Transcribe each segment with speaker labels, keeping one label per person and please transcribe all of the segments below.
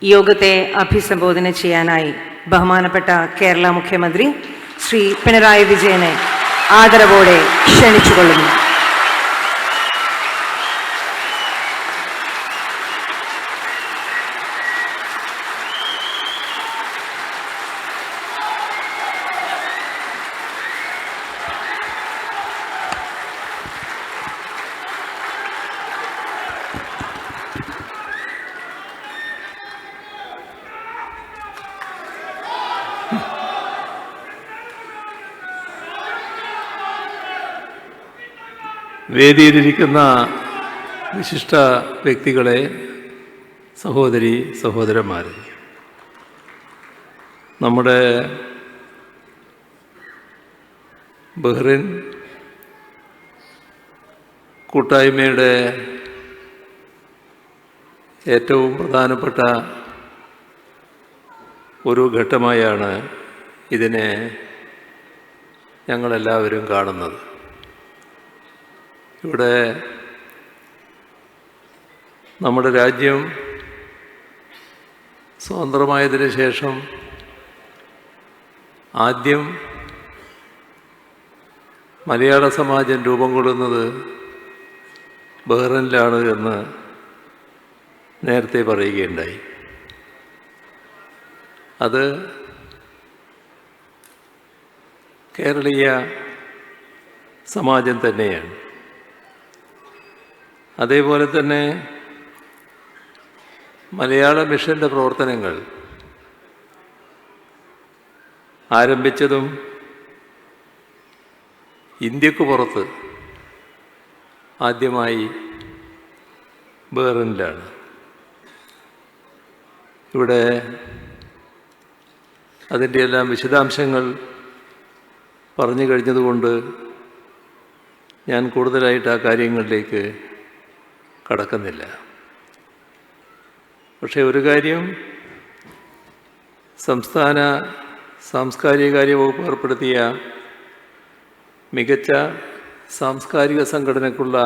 Speaker 1: യോഗത്തെ അഭിസംബോധന ചെയ്യാനായി ബഹുമാനപ്പെട്ട കേരള മുഖ്യമന്ത്രി ശ്രീ പിണറായി വിജയനെ ആദരവോടെ ക്ഷണിച്ചുകൊള്ളുന്നു.
Speaker 2: വേദിയിലിരിക്കുന്ന വിശിഷ്ട വ്യക്തികളെ, സഹോദരി സഹോദരന്മാരെ, നമ്മുടെ ബഹ്റിൻ കൂട്ടായ്മയുടെ ഏറ്റവും പ്രധാനപ്പെട്ട ഒരു ഘട്ടമായാണ് ഇതിനെ ഞങ്ങളെല്ലാവരും കാണുന്നത്. ഇവിടെ നമ്മുടെ രാജ്യം സ്വതന്ത്രമായതിനു ശേഷം ആദ്യം മലയാള സമാജം രൂപം കൊള്ളുന്നത് ബഹ്റിനിലാണ് എന്ന് നേരത്തെ പറയുകയുണ്ടായി. അത് കേരളീയ സമാജം തന്നെയാണ്. അതേപോലെ തന്നെ മലയാള മിഷൻ്റെ പ്രവർത്തനങ്ങൾ ആരംഭിച്ചതും ഇന്ത്യക്ക് പുറത്ത് ആദ്യമായി ബഹ്റിനിലാണ്. ഇവിടെ അതിൻ്റെ എല്ലാം വിശദാംശങ്ങൾ പറഞ്ഞു കഴിഞ്ഞതുകൊണ്ട് ഞാൻ കൂടുതലായിട്ട് ആ കാര്യങ്ങളിലേക്ക് കടക്കുന്നില്ല. പക്ഷേ ഒരു കാര്യം സംസ്ഥാന സാംസ്കാരിക കാര്യ വകുപ്പ് ഏർപ്പെടുത്തിയ മികച്ച സാംസ്കാരിക സംഘടനയ്ക്കുള്ള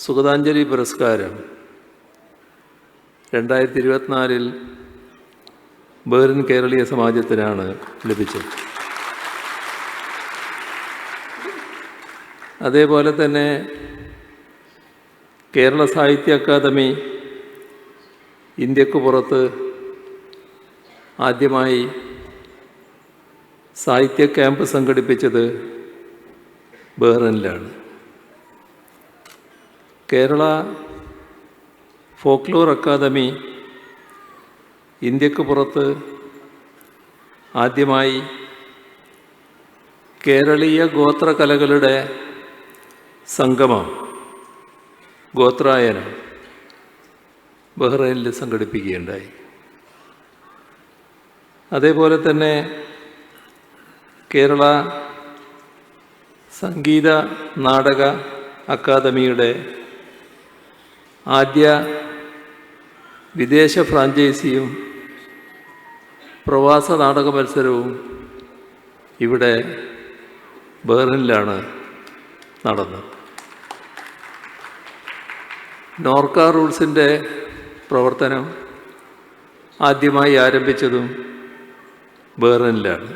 Speaker 2: സുഗതാഞ്ജലി പുരസ്കാരം 2024 ബഹ്റിൻ കേരളീയ സമാജത്തിനാണ് ലഭിച്ചത്. അതേപോലെ തന്നെ കേരള സാഹിത്യ അക്കാദമി ഇന്ത്യക്ക് പുറത്ത് ആദ്യമായി സാഹിത്യ ക്യാമ്പ് സംഘടിപ്പിച്ചത് ബഹ്റിനിലാണ്. കേരള ഫോക്ലോർ അക്കാദമി ഇന്ത്യക്ക് പുറത്ത് ആദ്യമായി കേരളീയ ഗോത്രകലകളുടെ സംഗമം ഗോത്രായനം ബഹ്റൈനിൽ സംഘടിപ്പിക്കുകയുണ്ടായി. അതേപോലെ തന്നെ കേരള സംഗീത നാടക അക്കാദമിയുടെ ആദ്യ വിദേശ ഫ്രാഞ്ചൈസിയും പ്രവാസ നാടക മത്സരവും ഇവിടെ ബഹ്റിനിലാണ് നടന്നത്. നോർക്ക റൂൾസിൻ്റെ പ്രവർത്തനം ആദ്യമായി ആരംഭിച്ചതും ബഹ്റിനിലാണ്.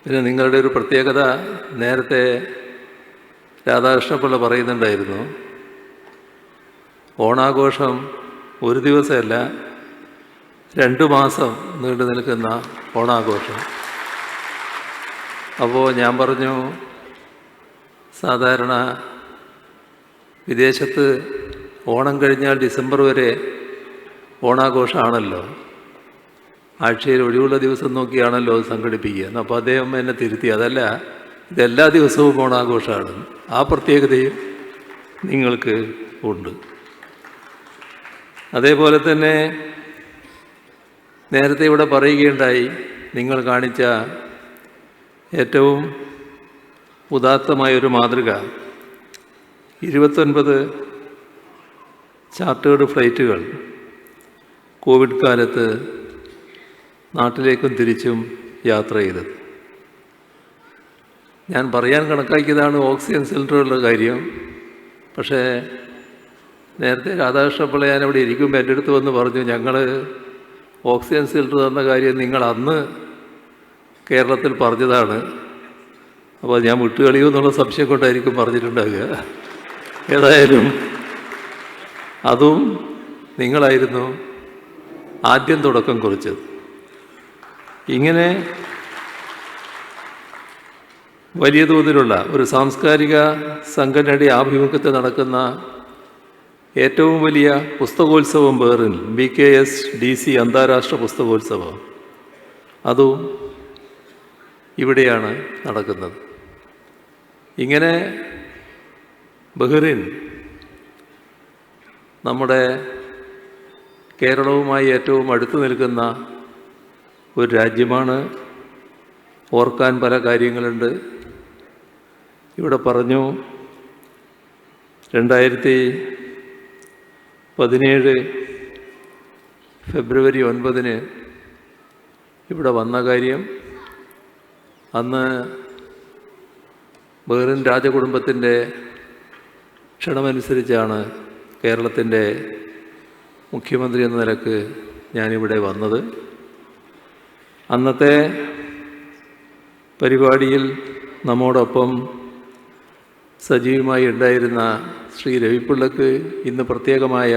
Speaker 2: പിന്നെ നിങ്ങളുടെ ഒരു പ്രത്യേകത നേരത്തെ രാധാകൃഷ്ണപിള്ള പറയുന്നുണ്ടായിരുന്നു. ഓണാഘോഷം ഒരു ദിവസമല്ല, 2 മാസം നീണ്ടു നിൽക്കുന്ന ഓണാഘോഷം. അപ്പോൾ ഞാൻ പറഞ്ഞു, സാധാരണ വിദേശത്ത് ഓണം കഴിഞ്ഞാൽ ഡിസംബർ വരെ ഓണാഘോഷമാണല്ലോ, ആഴ്ചയിൽ ഒഴിവുള്ള ദിവസം നോക്കിയാണല്ലോ അത് സംഘടിപ്പിക്കുക. അപ്പോൾ അദ്ദേഹം എന്നെ തിരുത്തി, അതല്ല, ഇതെല്ലാ ദിവസവും ഓണാഘോഷമാണ്. ആ പ്രത്യേകതയും നിങ്ങൾക്ക് ഉണ്ട്. അതേപോലെ തന്നെ നേരത്തെ ഇവിടെ പറയുകയുണ്ടായി, നിങ്ങൾ കാണിച്ച ഏറ്റവും ഉദാത്തമായൊരു മാതൃക 29 ചാർട്ടേഡ് ഫ്ലൈറ്റുകൾ കോവിഡ് കാലത്ത് നാട്ടിലേക്കും തിരിച്ചും യാത്ര ചെയ്തത്. ഞാൻ പറയാൻ കണക്കാക്കിയതാണ് ഓക്സിജൻ സിലിണ്ടറുകളുടെ കാര്യം. പക്ഷേ നേരത്തെ രാധാകൃഷ്ണപിള്ള ഞാൻ അവിടെ ഇരിക്കുമ്പോൾ എൻ്റെ അടുത്ത് വന്ന് പറഞ്ഞു, ഞങ്ങൾ ഓക്സിജൻ സിലിണ്ടർ തന്ന കാര്യം നിങ്ങൾ അന്ന് കേരളത്തിൽ പറഞ്ഞതാണ്, അപ്പോൾ ഞാൻ വിട്ടുകളിയോ എന്നുള്ള സംശയം കൊണ്ടായിരിക്കും പറഞ്ഞിട്ടുണ്ടാകുക. ഏതായാലും അതും നിങ്ങളായിരുന്നു ആദ്യം തുടക്കം കുറിച്ചത്. ഇങ്ങനെ വലിയ തോതിലുള്ള ഒരു സാംസ്കാരിക സംഘടനയുടെ ആഭിമുഖ്യത്തിൽ നടക്കുന്ന ഏറ്റവും വലിയ പുസ്തകോത്സവം ബെഹ്റിൻ BKSDC അന്താരാഷ്ട്ര പുസ്തകോത്സവം, അതും ഇവിടെയാണ് നടക്കുന്നത്. ഇങ്ങനെ ബെഹ്റിൻ നമ്മുടെ കേരളവുമായി ഏറ്റവും അടുത്ത് നിൽക്കുന്ന ഒരു രാജ്യമാണ്. ഓർക്കാൻ പല കാര്യങ്ങളുണ്ട്. ഇവിടെ പറഞ്ഞു 2017 ഫെബ്രുവരി 9 ഇവിടെ വന്ന കാര്യം, അന്ന് ബെഹ്റിൻ രാജകുടുംബത്തിൻ്റെ ക്ഷണമനുസരിച്ചാണ് കേരളത്തിൻ്റെ മുഖ്യമന്ത്രി എന്ന നിലക്ക് ഞാനിവിടെ വന്നത്. അന്നത്തെ പരിപാടിയിൽ നമ്മോടൊപ്പം സജീവമായി ഉണ്ടായിരുന്ന ശ്രീ രവിപിള്ളക്ക് ഇന്ന് പ്രത്യേകമായ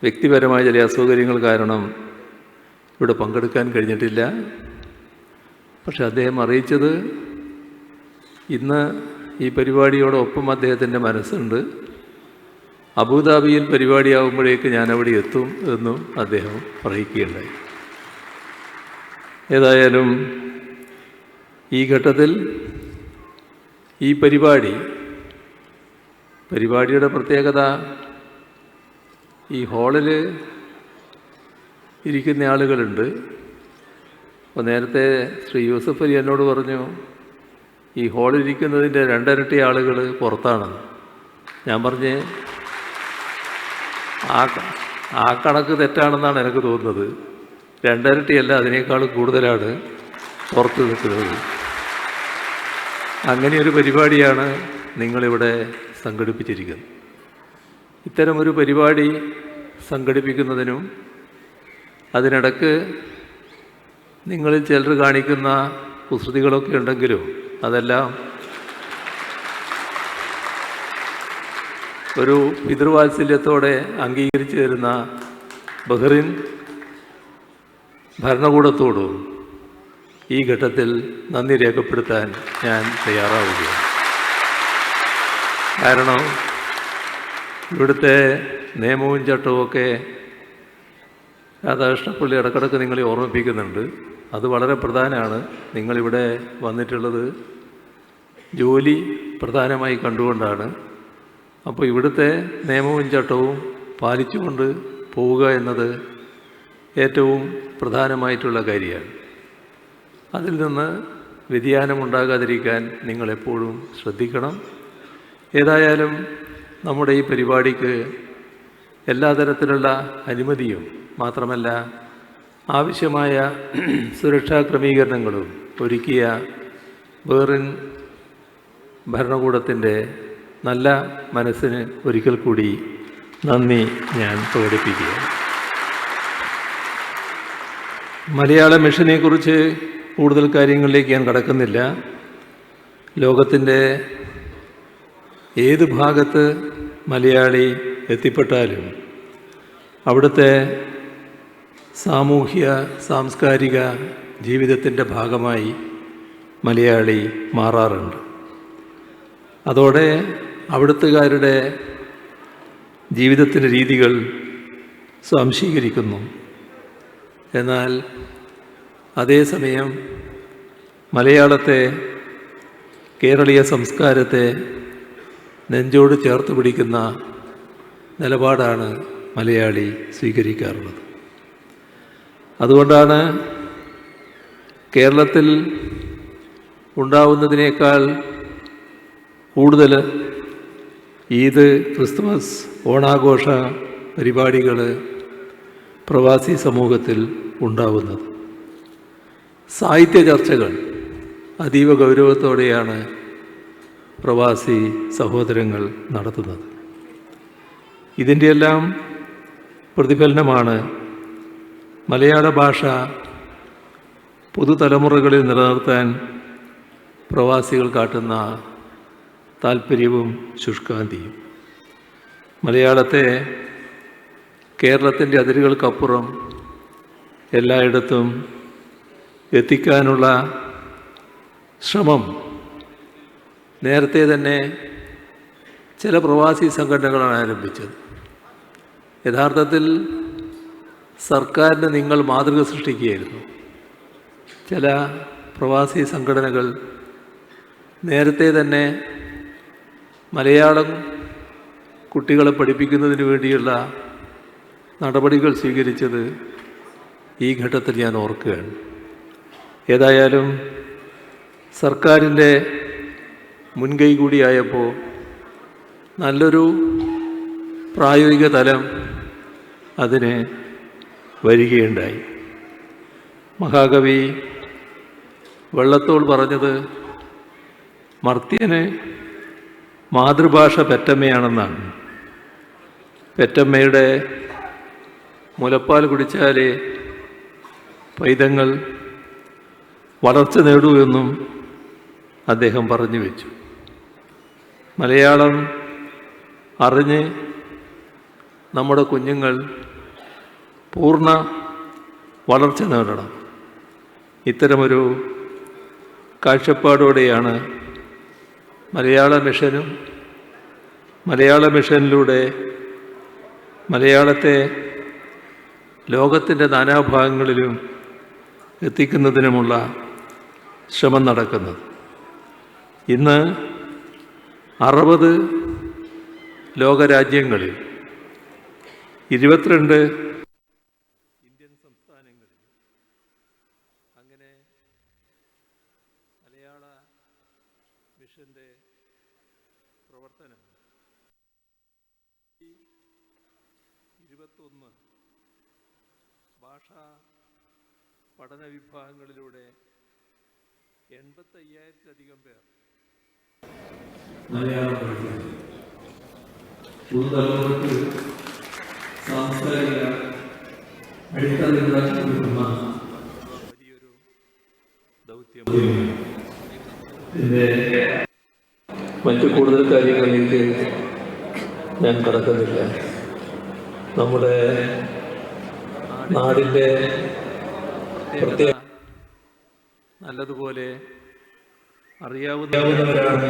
Speaker 2: വ്യക്തിപരമായ ചില അസൗകര്യങ്ങൾ കാരണം ഇവിടെ പങ്കെടുക്കാൻ കഴിഞ്ഞിട്ടില്ല. പക്ഷെ അദ്ദേഹം അറിയിച്ചത് ഇന്ന് ഈ പരിപാടിയോടൊപ്പം അദ്ദേഹത്തിൻ്റെ മനസ്സുണ്ട്. അബുദാബിയിൽ പരിപാടിയാകുമ്പോഴേക്ക് ഞാനവിടെ എത്തും എന്നും അദ്ദേഹം പറയിക്കുകയുണ്ടായി. ഏതായാലും ഈ ഘട്ടത്തിൽ ഈ പരിപാടിയുടെ പ്രത്യേകത, ഈ ഹാളിൽ ഇരിക്കുന്ന ആളുകളുണ്ട്. അപ്പോൾ നേരത്തെ ശ്രീ യൂസഫ് അലി എന്നോട് പറഞ്ഞു, ഈ ഹാളിലിരിക്കുന്നതിൻ്റെ 2 ഇരട്ടി ആളുകൾ പുറത്താണെന്ന്. ഞാൻ പറഞ്ഞ് ആ കണക്ക് തെറ്റാണെന്നാണ് എനിക്ക് തോന്നുന്നത്. 2 ഇരട്ടിയല്ല, അതിനേക്കാൾ കൂടുതലാണ് പുറത്ത് നിൽക്കുന്നത്. അങ്ങനെയൊരു പരിപാടിയാണ് നിങ്ങളിവിടെ സംഘടിപ്പിച്ചിരിക്കുന്നത്. ഇത്തരമൊരു പരിപാടി സംഘടിപ്പിക്കുന്നതിനും അതിനിടക്ക് നിങ്ങളിൽ ചിലർ കാണിക്കുന്ന കുസൃതികളൊക്കെ ഉണ്ടെങ്കിലും അതെല്ലാം ഒരു പിതൃവാത്സല്യത്തോടെ അംഗീകരിച്ചു തരുന്ന ബഹ്റിൻ ഭരണകൂടത്തോടും ഈ ഘട്ടത്തിൽ നന്ദി രേഖപ്പെടുത്താൻ ഞാൻ തയ്യാറാവുകയാണ്. കാരണം ഇവിടുത്തെ നിയമവും ചട്ടവുമൊക്കെ രാധാകൃഷ്ണപിള്ളി ഇടക്കിടക്ക് നിങ്ങളെ ഓർമ്മിപ്പിക്കുന്നുണ്ട്. അത് വളരെ പ്രധാനമാണ്. നിങ്ങളിവിടെ വന്നിട്ടുള്ളത് ജോലി പ്രധാനമായി കണ്ടുകൊണ്ടാണ്. അപ്പോൾ ഇവിടുത്തെ നിയമവും ചട്ടവും പാലിച്ചുകൊണ്ട് പോവുക എന്നത് ഏറ്റവും പ്രധാനമായിട്ടുള്ള കാര്യമാണ്. അതിൽ നിന്ന് വ്യതിയാനമുണ്ടാകാതിരിക്കാൻ നിങ്ങളെപ്പോഴും ശ്രദ്ധിക്കണം. ഏതായാലും നമ്മുടെ ഈ പരിപാടിക്ക് എല്ലാ തരത്തിലുള്ള അനുമതിയും മാത്രമല്ല ആവശ്യമായ സുരക്ഷാ ക്രമീകരണങ്ങളും ഒരുക്കിയ ബെഹ്റിൻ ഭരണകൂടത്തിൻ്റെ നല്ല മനസ്സിന് ഒരിക്കൽ കൂടി നന്ദി ഞാൻ പ്രകടിപ്പിക്കുകയാണ്. മലയാള മിഷനെക്കുറിച്ച് കൂടുതൽ കാര്യങ്ങളിലേക്ക് ഞാൻ കടക്കുന്നില്ല. ലോകത്തിൻ്റെ ഏത് ഭാഗത്ത് മലയാളി എത്തിപ്പെട്ടാലും അവിടുത്തെ സാമൂഹ്യ സാംസ്കാരിക ജീവിതത്തിൻ്റെ ഭാഗമായി മലയാളി മാറാറുണ്ട്. അതോടെ അവിടുത്തുകാരുടെ ജീവിതത്തിൻ്റെ രീതികൾ സ്വാംശീകരിക്കുന്നു. എന്നാൽ അതേസമയം മലയാളത്തെ, കേരളീയ സംസ്കാരത്തെ നെഞ്ചോട് ചേർത്ത് പിടിക്കുന്ന നിലപാടാണ് മലയാളി സ്വീകരിക്കാറുള്ളത്. അതുകൊണ്ടാണ് കേരളത്തിൽ ഉണ്ടാവുന്നതിനേക്കാൾ കൂടുതൽ ഈദ്, ക്രിസ്തുമസ്, ഓണാഘോഷ പരിപാടികൾ പ്രവാസി സമൂഹത്തിൽ ഉണ്ടാവുന്നത്. സാഹിത്യ ചർച്ചകൾ അതീവ ഗൗരവത്തോടെയാണ് പ്രവാസി സഹോദരങ്ങൾ നടത്തുന്നത്. ഇതിൻ്റെയെല്ലാം പ്രതിഫലനമാണ് മലയാള ഭാഷ പുതുതലമുറകളിൽ നിലനിർത്താൻ പ്രവാസികൾ കാട്ടുന്ന താൽപ്പര്യവും ശുഷ്കാന്തിയും. മലയാളത്തെ കേരളത്തിൻ്റെ അതിരുകൾക്കപ്പുറം എല്ലായിടത്തും എത്തിക്കാനുള്ള ശ്രമം നേരത്തെ തന്നെ ചില പ്രവാസി സംഘടനകളാണ് ആരംഭിച്ചത്. യഥാർത്ഥത്തിൽ സർക്കാരിന് നിങ്ങൾ മാതൃക സൃഷ്ടിക്കുകയായിരുന്നു. ചില പ്രവാസി സംഘടനകൾ നേരത്തെ തന്നെ മലയാളം കുട്ടികളെ പഠിപ്പിക്കുന്നതിന് വേണ്ടിയുള്ള നടപടികൾ സ്വീകരിച്ചത് ഈ ഘട്ടത്തിൽ ഞാൻ ഓർക്കുകയാണ്. ഏതായാലും സർക്കാരിൻ്റെ മുൻകൈ കൂടിയായപ്പോൾ നല്ലൊരു പ്രായോഗിക തലം അതിന് വരികയുണ്ടായി. മഹാകവി വള്ളത്തോൾ പറഞ്ഞത് മർത്യന് മാതൃഭാഷ പെറ്റമ്മയാണെന്നാണ്. പെറ്റമ്മയുടെ മുലപ്പാൽ കുടിച്ചാലേ പൈതങ്ങൾ വളർച്ച നേടൂ എന്നും അദ്ദേഹം പറഞ്ഞു വെച്ചു. മലയാളം അറിഞ്ഞ് നമ്മുടെ കുഞ്ഞുങ്ങൾ പൂർണ്ണ വളർച്ച നേടണം. ഇത്തരമൊരു കാഴ്ചപ്പാടോടെയാണ് മലയാള മിഷനും മലയാള മിഷനിലൂടെ മലയാളത്തെ ലോകത്തിൻ്റെ നാനാഭാഗങ്ങളിലും എത്തിക്കുന്നതിനുമുള്ള ശ്രമം നടക്കുന്നത്. ഇന്ന് 60 ലോകരാജ്യങ്ങളിൽ 22 ഇന്ത്യൻ സംസ്ഥാനങ്ങളിൽ അങ്ങനെ മലയാള മിഷൻ്റെ പ്രവർത്തനം 21 ഭാഷാ പഠന വിഭാഗങ്ങളിലൂടെ 85,000-ലധികം പേർ മലയാളം പഠിക്കുന്നു. പുതുതലമുറയ്ക്ക് സാംസ്കാരിക അടിത്തറയുണ്ടാക്കുന്ന വലിയൊരു ദൗത്യമാണ്. ഇതിൻ്റെ മറ്റു കൂടുതൽ കാര്യങ്ങളിലേക്ക് ഞാൻ കടക്കുന്നില്ല. നമ്മുടെ നാടിൻ്റെ പ്രത്യേക നല്ലതുപോലെ അറിയാവുന്നവരാണ്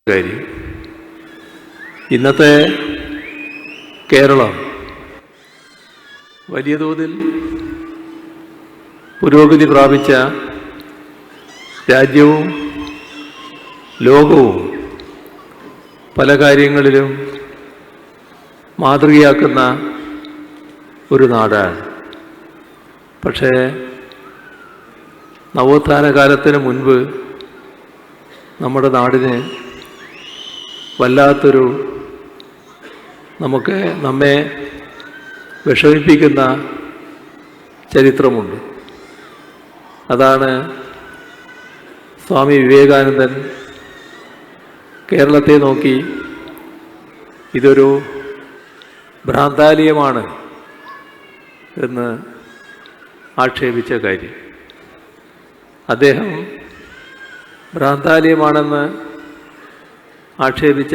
Speaker 2: കാര്യം. ഇന്നത്തെ കേരളം വലിയ തോതിൽ പുരോഗതി പ്രാപിച്ച രാജ്യവും ലോകവും പല കാര്യങ്ങളിലും മാതൃകയാക്കുന്ന ഒരു നാടാണ്. പക്ഷേ നവോത്ഥാന കാലത്തിന് മുൻപ് നമ്മുടെ നാടിന് വല്ലാത്തൊരു നമ്മെ വിഷമിപ്പിക്കുന്ന ചരിത്രമുണ്ട്. അതാണ് സ്വാമി വിവേകാനന്ദൻ കേരളത്തെ നോക്കി ഇതൊരു ഭ്രാന്താലയമാണ് എന്ന് ആക്ഷേപിച്ച കാര്യം. അദ്ദേഹം ഭ്രാന്താലയമാണെന്ന് ആക്ഷേപിച്ച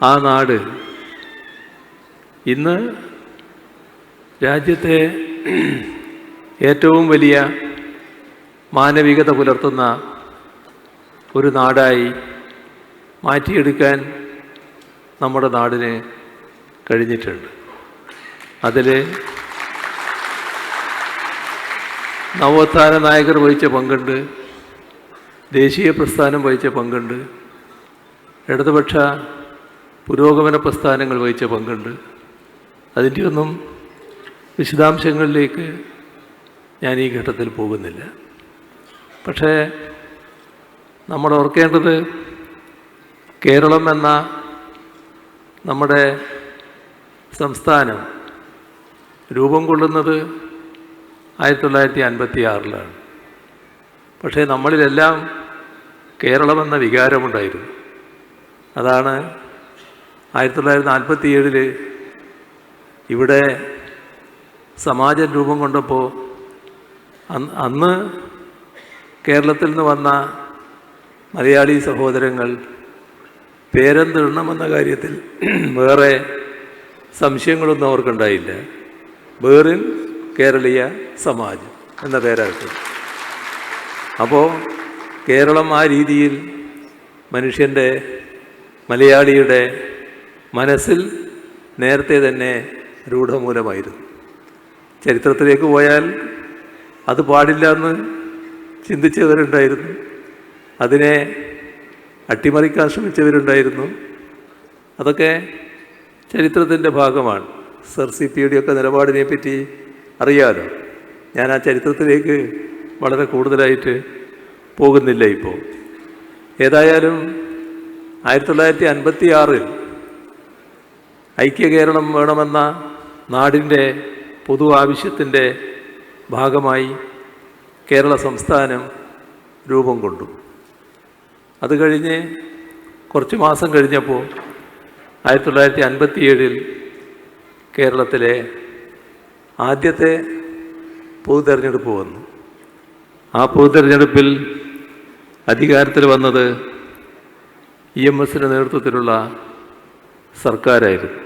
Speaker 2: ആ നാട് ഇന്ന് രാജ്യത്തെ ഏറ്റവും വലിയ മാനവികത പുലർത്തുന്ന ഒരു നാടായി മാറ്റിയെടുക്കാൻ നമ്മുടെ നാടിന് കഴിഞ്ഞിട്ടുണ്ട്. അതിൽ നവോത്ഥാന നായകർ വഹിച്ച പങ്കുണ്ട്, ദേശീയ പ്രസ്ഥാനം വഹിച്ച പങ്കുണ്ട്, ഇടതുപക്ഷ പുരോഗമന പ്രസ്ഥാനങ്ങൾ വഹിച്ച പങ്കുണ്ട്. അതിൻ്റെയൊന്നും വിശദാംശങ്ങളിലേക്ക് ഞാൻ ഈ ഘട്ടത്തിൽ പോകുന്നില്ല. പക്ഷേ നമ്മൾ ഓർക്കേണ്ടത് കേരളം എന്ന നമ്മുടെ സംസ്ഥാനം രൂപം കൊള്ളുന്നത് 1956-ലാണ്. പക്ഷേ നമ്മളിലെല്ലാം കേരളമെന്ന വികാരമുണ്ടായിരുന്നു. അതാണ് 1947 ഇവിടെ സമാജം രൂപം കൊണ്ടപ്പോൾ അന്ന് കേരളത്തിൽ നിന്ന് വന്ന മലയാളി സഹോദരങ്ങൾ പേരെന്തിടണമെന്ന കാര്യത്തിൽ വേറെ സംശയങ്ങളൊന്നും അവർക്കുണ്ടായില്ല. ബേറിൻ കേരളീയ സമാജം എന്ന പേരായിട്ട്. അപ്പോൾ കേരളം ആ രീതിയിൽ മനുഷ്യൻ്റെ, മലയാളിയുടെ മനസ്സിൽ നേരത്തെ തന്നെ രൂഢമൂലമായിരുന്നു. ചരിത്രത്തിലേക്ക് പോയാൽ അത് പാടില്ല എന്ന് ചിന്തിച്ചവരുണ്ടായിരുന്നു, അതിനെ അട്ടിമറിക്കാൻ ശ്രമിച്ചവരുണ്ടായിരുന്നു. അതൊക്കെ ചരിത്രത്തിൻ്റെ ഭാഗമാണ്. സർ CP-യുടെയൊക്കെ നിലപാടിനെ പറ്റി അറിയാലോ. ഞാൻ ആ ചരിത്രത്തിലേക്ക് വളരെ കൂടുതലായിട്ട് പോകുന്നില്ല ഇപ്പോൾ. ഏതായാലും 1956 ഐക്യ കേരളം വേണമെന്ന നാടിൻ്റെ പൊതു ആവശ്യത്തിൻ്റെ ഭാഗമായി കേരള സംസ്ഥാനം രൂപം കൊണ്ടു. അത് കഴിഞ്ഞ് കുറച്ച് മാസം കഴിഞ്ഞപ്പോൾ 1957 കേരളത്തിലെ ആദ്യത്തെ പൊതു തെരഞ്ഞെടുപ്പ് വന്നു. ആ പൊതു തെരഞ്ഞെടുപ്പിൽ അധികാരത്തിൽ വന്നത് EMSന്റെ നേതൃത്വത്തിലുള്ള സർക്കാരായിരുന്നു.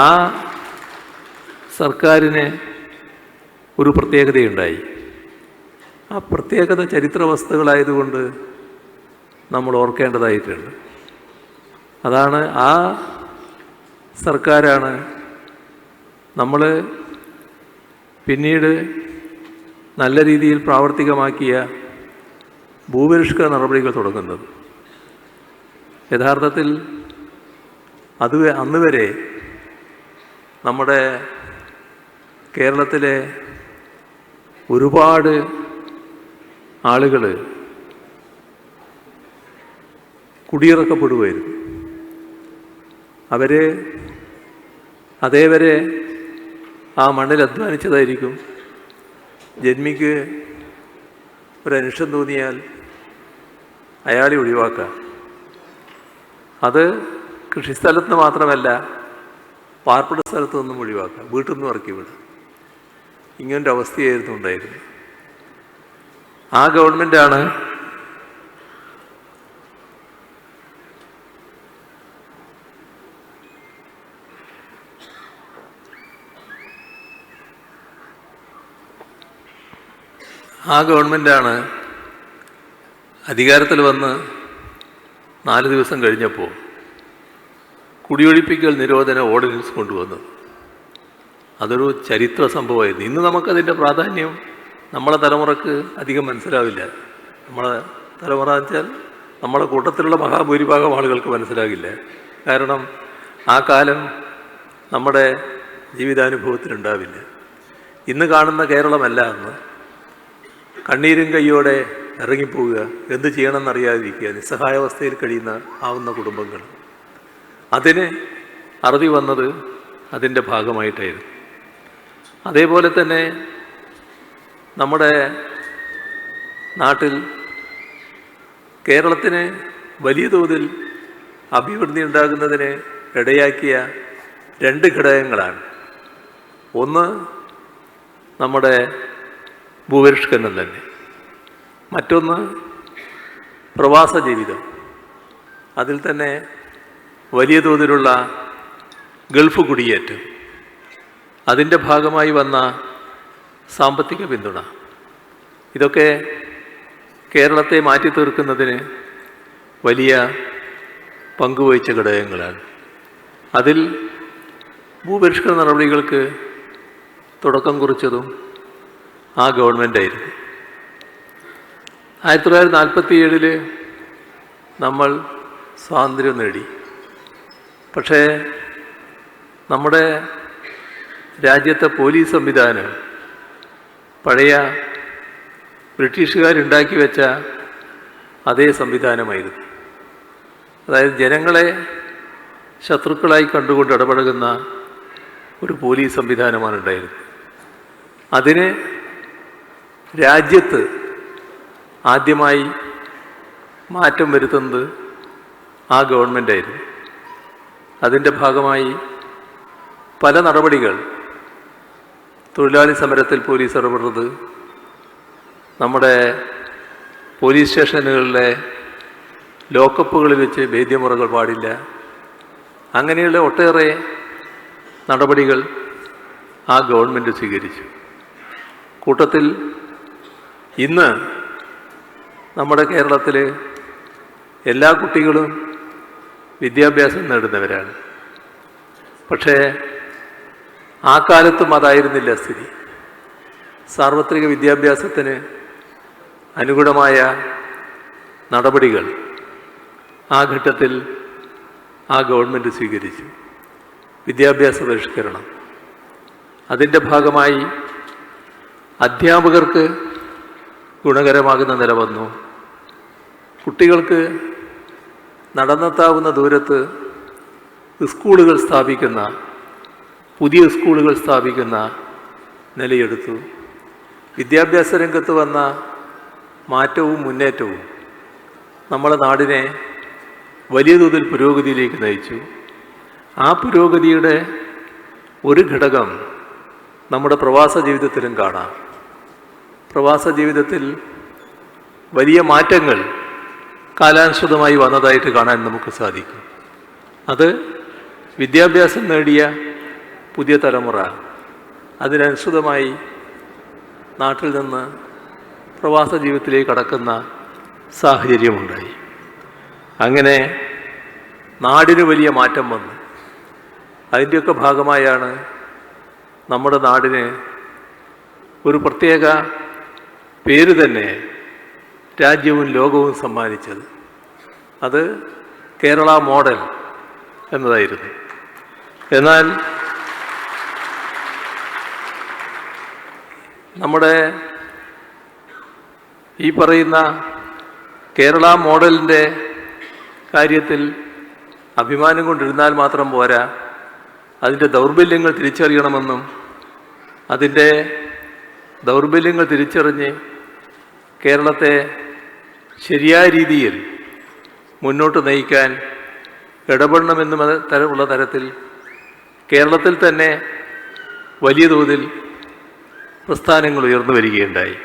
Speaker 2: ആ സർക്കാരിന് ഒരു പ്രത്യേകതയുണ്ടായി. ആ പ്രത്യേകത ചരിത്ര വസ്തുക്കളായതുകൊണ്ട് നമ്മൾ ഓർക്കേണ്ടതായിട്ടുണ്ട്. അതാണ്, ആ സർക്കാരാണ് നമ്മൾ പിന്നീട് നല്ല രീതിയിൽ പ്രാവർത്തികമാക്കിയ ഭൂപരിഷ്കരണ നടപടികൾ തുടങ്ങുന്നത്. യഥാർത്ഥത്തിൽ അന്ന് വരെ നമ്മുടെ കേരളത്തിലെ ഒരുപാട് ആളുകൾ കുടിയിറക്കപ്പെടുമായിരുന്നു. അവർ അതേവരെ ആ മണ്ണിൽ അധ്വാനിച്ചതായിരിക്കും. ജന്മിക്ക് ഒരനിഷ്ടം തോന്നിയാൽ അയാളെ ഒഴിവാക്കാം. അത് കൃഷിസ്ഥലത്ത് നിന്ന് മാത്രമല്ല, പാർപ്പിട സ്ഥലത്തു നിന്നും ഒഴിവാക്കാം, വീട്ടിൽ നിന്നും ഇറക്കി വിടാം. ഇങ്ങനൊരു അവസ്ഥയായിരുന്നു ഉണ്ടായിരുന്നത്. ആ ഗവൺമെൻറ്റാണ് അധികാരത്തിൽ വന്ന് 4 ദിവസം കഴിഞ്ഞപ്പോൾ കുടിയൊഴിപ്പിക്കൽ നിരോധന ഓർഡിനൻസ് കൊണ്ടുവന്നത്. അതൊരു ചരിത്ര സംഭവമായിരുന്നു. ഇന്ന് നമുക്കതിൻ്റെ പ്രാധാന്യം നമ്മളെ തലമുറക്ക് അധികം മനസ്സിലാവില്ല. നമ്മളെ തലമുറ വെച്ചാൽ നമ്മളെ കൂട്ടത്തിലുള്ള മഹാഭൂരിഭാഗം ആളുകൾക്ക് മനസ്സിലാകില്ല. കാരണം ആ കാലം നമ്മുടെ ജീവിതാനുഭവത്തിലുണ്ടാവില്ല. ഇന്ന് കാണുന്ന കേരളമല്ല അന്ന്. കണ്ണീരും കയ്യോടെ ഇറങ്ങിപ്പോവുക, എന്ത് ചെയ്യണമെന്നറിയാതിരിക്കുക, നിസ്സഹായാവസ്ഥയിൽ ആവുന്ന കുടുംബങ്ങൾ. അതിന് അറുതി വന്നത് അതിൻ്റെ ഭാഗമായിട്ടായിരുന്നു. അതേപോലെ തന്നെ നമ്മുടെ നാട്ടിൽ കേരളത്തിന് വലിയ തോതിൽ അഭിവൃദ്ധി ഉണ്ടാകുന്നതിന് ഇടയാക്കിയ 2 ഘടകങ്ങളാണ്. ഒന്ന് നമ്മുടെ ഭൂപരിഷ്കരണം തന്നെ, മറ്റൊന്ന് പ്രവാസ ജീവിതം. അതിൽ തന്നെ വലിയ തോതിലുള്ള ഗൾഫ് കുടിയേറ്റം, അതിൻ്റെ ഭാഗമായി വന്ന സാമ്പത്തിക പിന്തുണ, ഇതൊക്കെ കേരളത്തെ മാറ്റി തീർക്കുന്നതിന് വലിയ പങ്കുവഹിച്ച ഘടകങ്ങളാണ്. അതിൽ ഭൂപരിഷ്കരണ നടപടികൾക്ക് തുടക്കം കുറിച്ചതും ആ ഗവൺമെൻറ്റായിരുന്നു. 1947 നമ്മൾ സ്വാതന്ത്ര്യം നേടി. പക്ഷേ നമ്മുടെ രാജ്യത്തെ പോലീസ് സംവിധാനം പഴയ ബ്രിട്ടീഷുകാരുണ്ടാക്കി വെച്ച അതേ സംവിധാനമായിരുന്നു. അതായത് ജനങ്ങളെ ശത്രുക്കളായി കണ്ടുകൊണ്ട് ഇടപഴകുന്ന ഒരു പോലീസ് സംവിധാനമാണ് ഉണ്ടായിരുന്നത്. അതിന് രാജ്യത്ത് ആദ്യമായി മാറ്റം വരുത്തുന്നത് ആ ഗവൺമെൻറ്റായിരുന്നു. അതിൻ്റെ ഭാഗമായി പല നടപടികൾ, തൊഴിലാളി സമരത്തിൽ പോലീസ് ഇടപെടുന്നത്, നമ്മുടെ പോലീസ് സ്റ്റേഷനുകളിലെ ലോക്കപ്പുകളിൽ വെച്ച് ഭേദ്യമുറകൾ പാടില്ല, അങ്ങനെയുള്ള ഒട്ടേറെ നടപടികൾ ആ ഗവൺമെൻറ് സ്വീകരിച്ചു. കൂട്ടത്തിൽ ഇന്ന് നമ്മുടെ കേരളത്തിൽ എല്ലാ കുട്ടികളും വിദ്യാഭ്യാസം നേടുന്നവരാണ്. പക്ഷേ ആ കാലത്തും അതായിരുന്നില്ല സ്ഥിതി. സാർവത്രിക വിദ്യാഭ്യാസത്തിന് അനുകൂലമായ നടപടികൾ ആ ഘട്ടത്തിൽ ആ ഗവൺമെൻറ് സ്വീകരിച്ചു. വിദ്യാഭ്യാസ പരിഷ്കരണം, അതിൻ്റെ ഭാഗമായി അധ്യാപകർക്ക് ഗുണകരമാകുന്ന നില വന്നു. കുട്ടികൾക്ക് നടന്നെത്താവുന്ന ദൂരത്ത് സ്കൂളുകൾ സ്ഥാപിക്കുന്ന, പുതിയ സ്കൂളുകൾ സ്ഥാപിക്കുന്ന നിലയെടുത്തു. വിദ്യാഭ്യാസ രംഗത്ത് വന്ന മാറ്റവും മുന്നേറ്റവും നമ്മുടെ നാടിനെ വലിയ തോതിൽ പുരോഗതിയിലേക്ക് നയിച്ചു. ആ പുരോഗതിയുടെ ഒരു ഘടകം നമ്മുടെ പ്രവാസ ജീവിതത്തിലും കാണാം. പ്രവാസ ജീവിതത്തിൽ വലിയ മാറ്റങ്ങൾ കാലാനുസൃതമായി വന്നതായിട്ട് കാണാൻ നമുക്ക് സാധിക്കും. അത് വിദ്യാഭ്യാസം നേടിയ പുതിയ തലമുറ അതിനനുസൃതമായി നാട്ടിൽ നിന്ന് പ്രവാസ ജീവിതത്തിലേക്ക് കടക്കുന്ന സാഹചര്യമുണ്ടായി. അങ്ങനെ നാടിന് വലിയ മാറ്റം വന്നു. അതിൻ്റെയൊക്കെ ഭാഗമായാണ് നമ്മുടെ നാടിന് ഒരു പ്രത്യേക പേര് തന്നെ രാജ്യവും ലോകവും സമ്മാനിച്ചത്. അത് കേരള മോഡൽ എന്നതായിരുന്നു. എന്നാൽ നമ്മുടെ ഈ പറയുന്ന കേരള മോഡലിൻ്റെ കാര്യത്തിൽ അഭിമാനം കൊണ്ടിരുന്നാൽ മാത്രം പോരാ, അതിൻ്റെ ദൗർബല്യങ്ങൾ തിരിച്ചറിയണമെന്നും അതിൻ്റെ ദൗർബല്യങ്ങൾ തിരിച്ചറിഞ്ഞ് കേരളത്തെ ശരിയായ രീതിയിൽ മുന്നോട്ട് നയിക്കാൻ ഇടപെടണമെന്നും ഉള്ള തരത്തിൽ കേരളത്തിൽ തന്നെ വലിയ തോതിൽ പ്രസ്ഥാനങ്ങൾ ഉയർന്നു വരികയുണ്ടായി.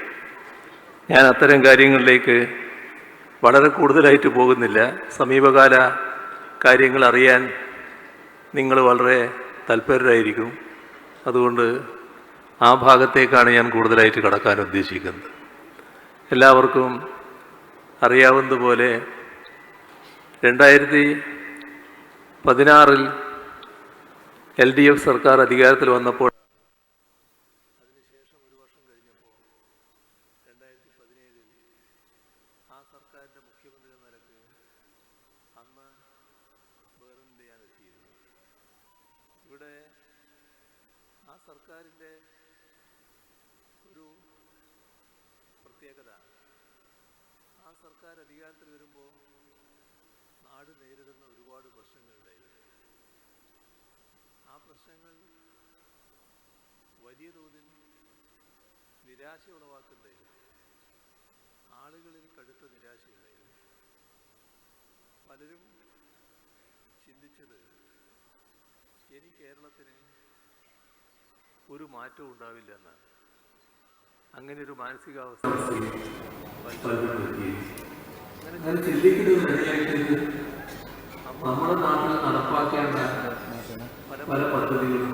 Speaker 2: ഞാൻ അത്തരം കാര്യങ്ങളിലേക്ക് വളരെ കൂടുതലായിട്ട് പോകുന്നില്ല. സമീപകാല കാര്യങ്ങൾ അറിയാൻ നിങ്ങൾ വളരെ തൽപരരായിരിക്കും. അതുകൊണ്ട് ആ ഭാഗത്തേക്കാണ് ഞാൻ കൂടുതലായിട്ട് കടക്കാൻ ഉദ്ദേശിക്കുന്നത്. എല്ലാവർക്കും അറിയാവുന്നതുപോലെ 2016 LDF സർക്കാർ അധികാരത്തിൽ വന്നപ്പോൾ, അതിനുശേഷം ഒരു വർഷം കഴിഞ്ഞപ്പോൾ 2017 ആ സർക്കാരിൻ്റെ മുഖ്യമന്ത്രി എന്ന നിലക്ക് അന്ന് ബഹ്റിനിൽ ഞാൻ എത്തിയിരുന്നു. ഇവിടെ ആ സർക്കാരിൻ്റെ ഒരു പ്രത്യേകത, ആ സർക്കാർ അധികാരത്തിൽ വരുമ്പോൾ നാട് നേരിടുന്ന ഒരുപാട് പ്രശ്നങ്ങളുണ്ടായിരുന്നു. ആ പ്രശ്നങ്ങൾ വലിയ തോതിൽ നിരാശ ഉളവാക്കുന്നുണ്ടായിരുന്നു. ആളുകളിൽ കടുത്ത നിരാശയുണ്ടായിരുന്നു. പലരും ചിന്തിച്ചത് ഇനി കേരളത്തിന് ഒരു മാറ്റവും ഉണ്ടാവില്ല എന്നാണ്. അങ്ങനെ ഒരു മാനസികാവസ്ഥ അങ്ങനെ ചിന്തിക്കുന്നത് നമ്മുടെ നാട്ടിൽ നടപ്പാക്കേണ്ട പല പദ്ധതികളും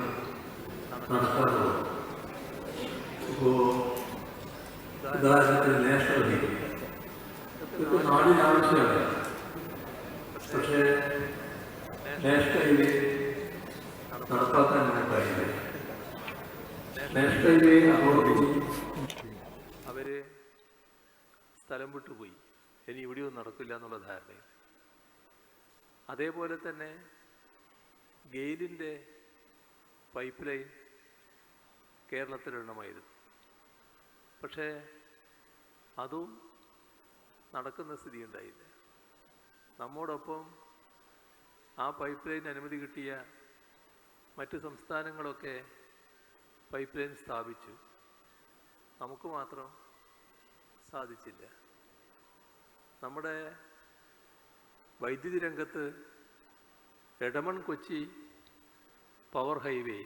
Speaker 2: നടക്കാറുണ്ട്. ഇപ്പോൾ ഉദാഹരണത്തിന് നാഷണൽ ഹൈവേ ഇതൊക്കെ നാടിന് ആവശ്യമാണ്. പക്ഷേ നാഷണൽ ഹൈവേ നടപ്പാക്കാൻ കഴിയില്ല. നാഷണൽ ഹൈവേ അതോടൊപ്പം അവർ സ്ഥലം വിട്ടുപോയി. ഇനി ഇവിടെയൊന്നും നടക്കില്ല എന്നുള്ള ധാരണ. അതേപോലെ തന്നെ ഗെയിലിൻ്റെ പൈപ്പ് ലൈൻ കേരളത്തിലിടണമായിരുന്നു. പക്ഷേ അതും നടക്കുന്ന സ്ഥിതി ഉണ്ടായില്ല. നമ്മോടൊപ്പം ആ പൈപ്പ് ലൈൻ അനുമതി കിട്ടിയ മറ്റ് സംസ്ഥാനങ്ങളൊക്കെ പൈപ്പ് ലൈൻ സ്ഥാപിച്ചു. നമുക്ക് മാത്രം സാധിച്ചില്ല. നമ്മുടെ വൈദ്യുതി രംഗത്ത് എടമൺ കൊച്ചി പവർ ഹൈവേ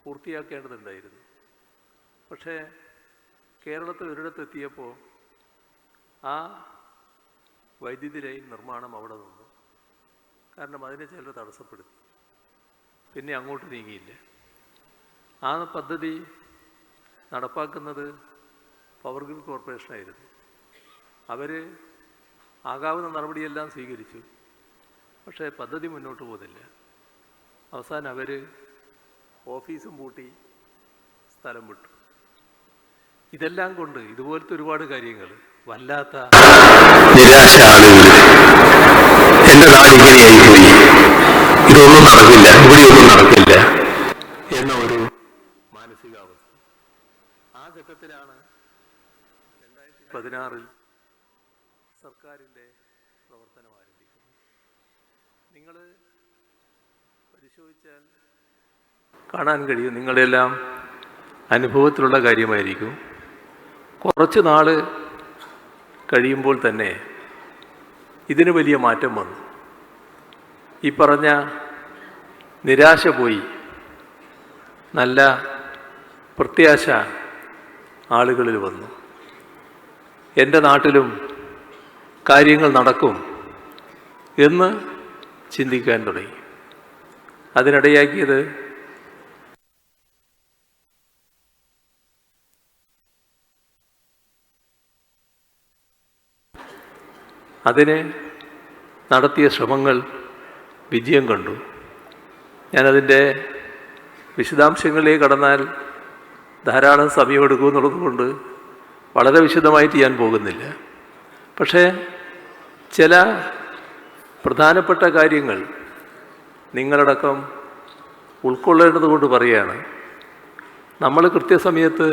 Speaker 2: പൂർത്തിയാക്കേണ്ടതുണ്ടായിരുന്നു. പക്ഷേ കേരളത്തിൽ ഒരിടത്തെത്തിയപ്പോൾ ആ വൈദ്യുതി ലൈൻ നിർമ്മാണം അവിടെ നിന്നു. കാരണം അതിനെ ചിലർ തടസ്സപ്പെടുത്തി. പിന്നെ അങ്ങോട്ട് നീങ്ങിയില്ല. ആ പദ്ധതി നടപ്പാക്കുന്നത് പവർ ഗ്രിഡ് കോർപ്പറേഷനായിരുന്നു. അവർ ആകാവുന്ന നടപടിയെല്ലാം സ്വീകരിച്ചു. പക്ഷേ പദ്ധതി മുന്നോട്ട് പോകുന്നില്ല. അവസാനം അവർ ഓഫീസും പൂട്ടി സ്ഥലം വിട്ടു. ഇതെല്ലാം കൊണ്ട് ഇതുപോലത്തെ ഒരുപാട് കാര്യങ്ങൾ വല്ലാത്ത
Speaker 3: നിരാശ ആളുകളിൽ എൻ്റെ നാട് ഇങ്ങനെയായിപ്പോയി, ഇതൊന്നും നടക്കില്ല, ഇവിടെയൊന്നും നടക്കില്ല
Speaker 2: എന്ന ഒരു മാനസികാവസ്ഥ. ആ ഘട്ടത്തിലാണ് 2016 സർക്കാരിൻ്റെ പ്രവർത്തനം ആരംഭിക്കുന്നത്. നിങ്ങൾ പരിശോധിച്ചാൽ കാണാൻ കഴിയും, നിങ്ങളെല്ലാം അനുഭവത്തിലുള്ള കാര്യമായിരിക്കും. കുറച്ച് നാൾ കഴിയുമ്പോൾ തന്നെ ഇതിന് വലിയ മാറ്റം വന്നു. ഈ പറഞ്ഞ നിരാശ പോയി. നല്ല പ്രത്യാശ ആളുകളിൽ വന്നു. എൻ്റെ നാട്ടിലും കാര്യങ്ങൾ നടക്കും എന്ന് ചിന്തിക്കാൻ തുടങ്ങി. അതിനിടയാക്കിയത് അതിന് നടത്തിയ ശ്രമങ്ങൾ വിജയം കണ്ടു. ഞാനതിൻ്റെ വിശദാംശങ്ങളിലേക്ക് കടന്നാൽ ധാരാളം സമയമെടുക്കുമെന്നുള്ളത് കൊണ്ട് വളരെ വിശദമായിട്ട് ഞാൻ പോകുന്നില്ല. പക്ഷേ ചില പ്രധാനപ്പെട്ട കാര്യങ്ങൾ നിങ്ങളടക്കം ഉൾക്കൊള്ളേണ്ടത് കൊണ്ട് പറയുകയാണ്. നമ്മൾ കൃത്യസമയത്ത്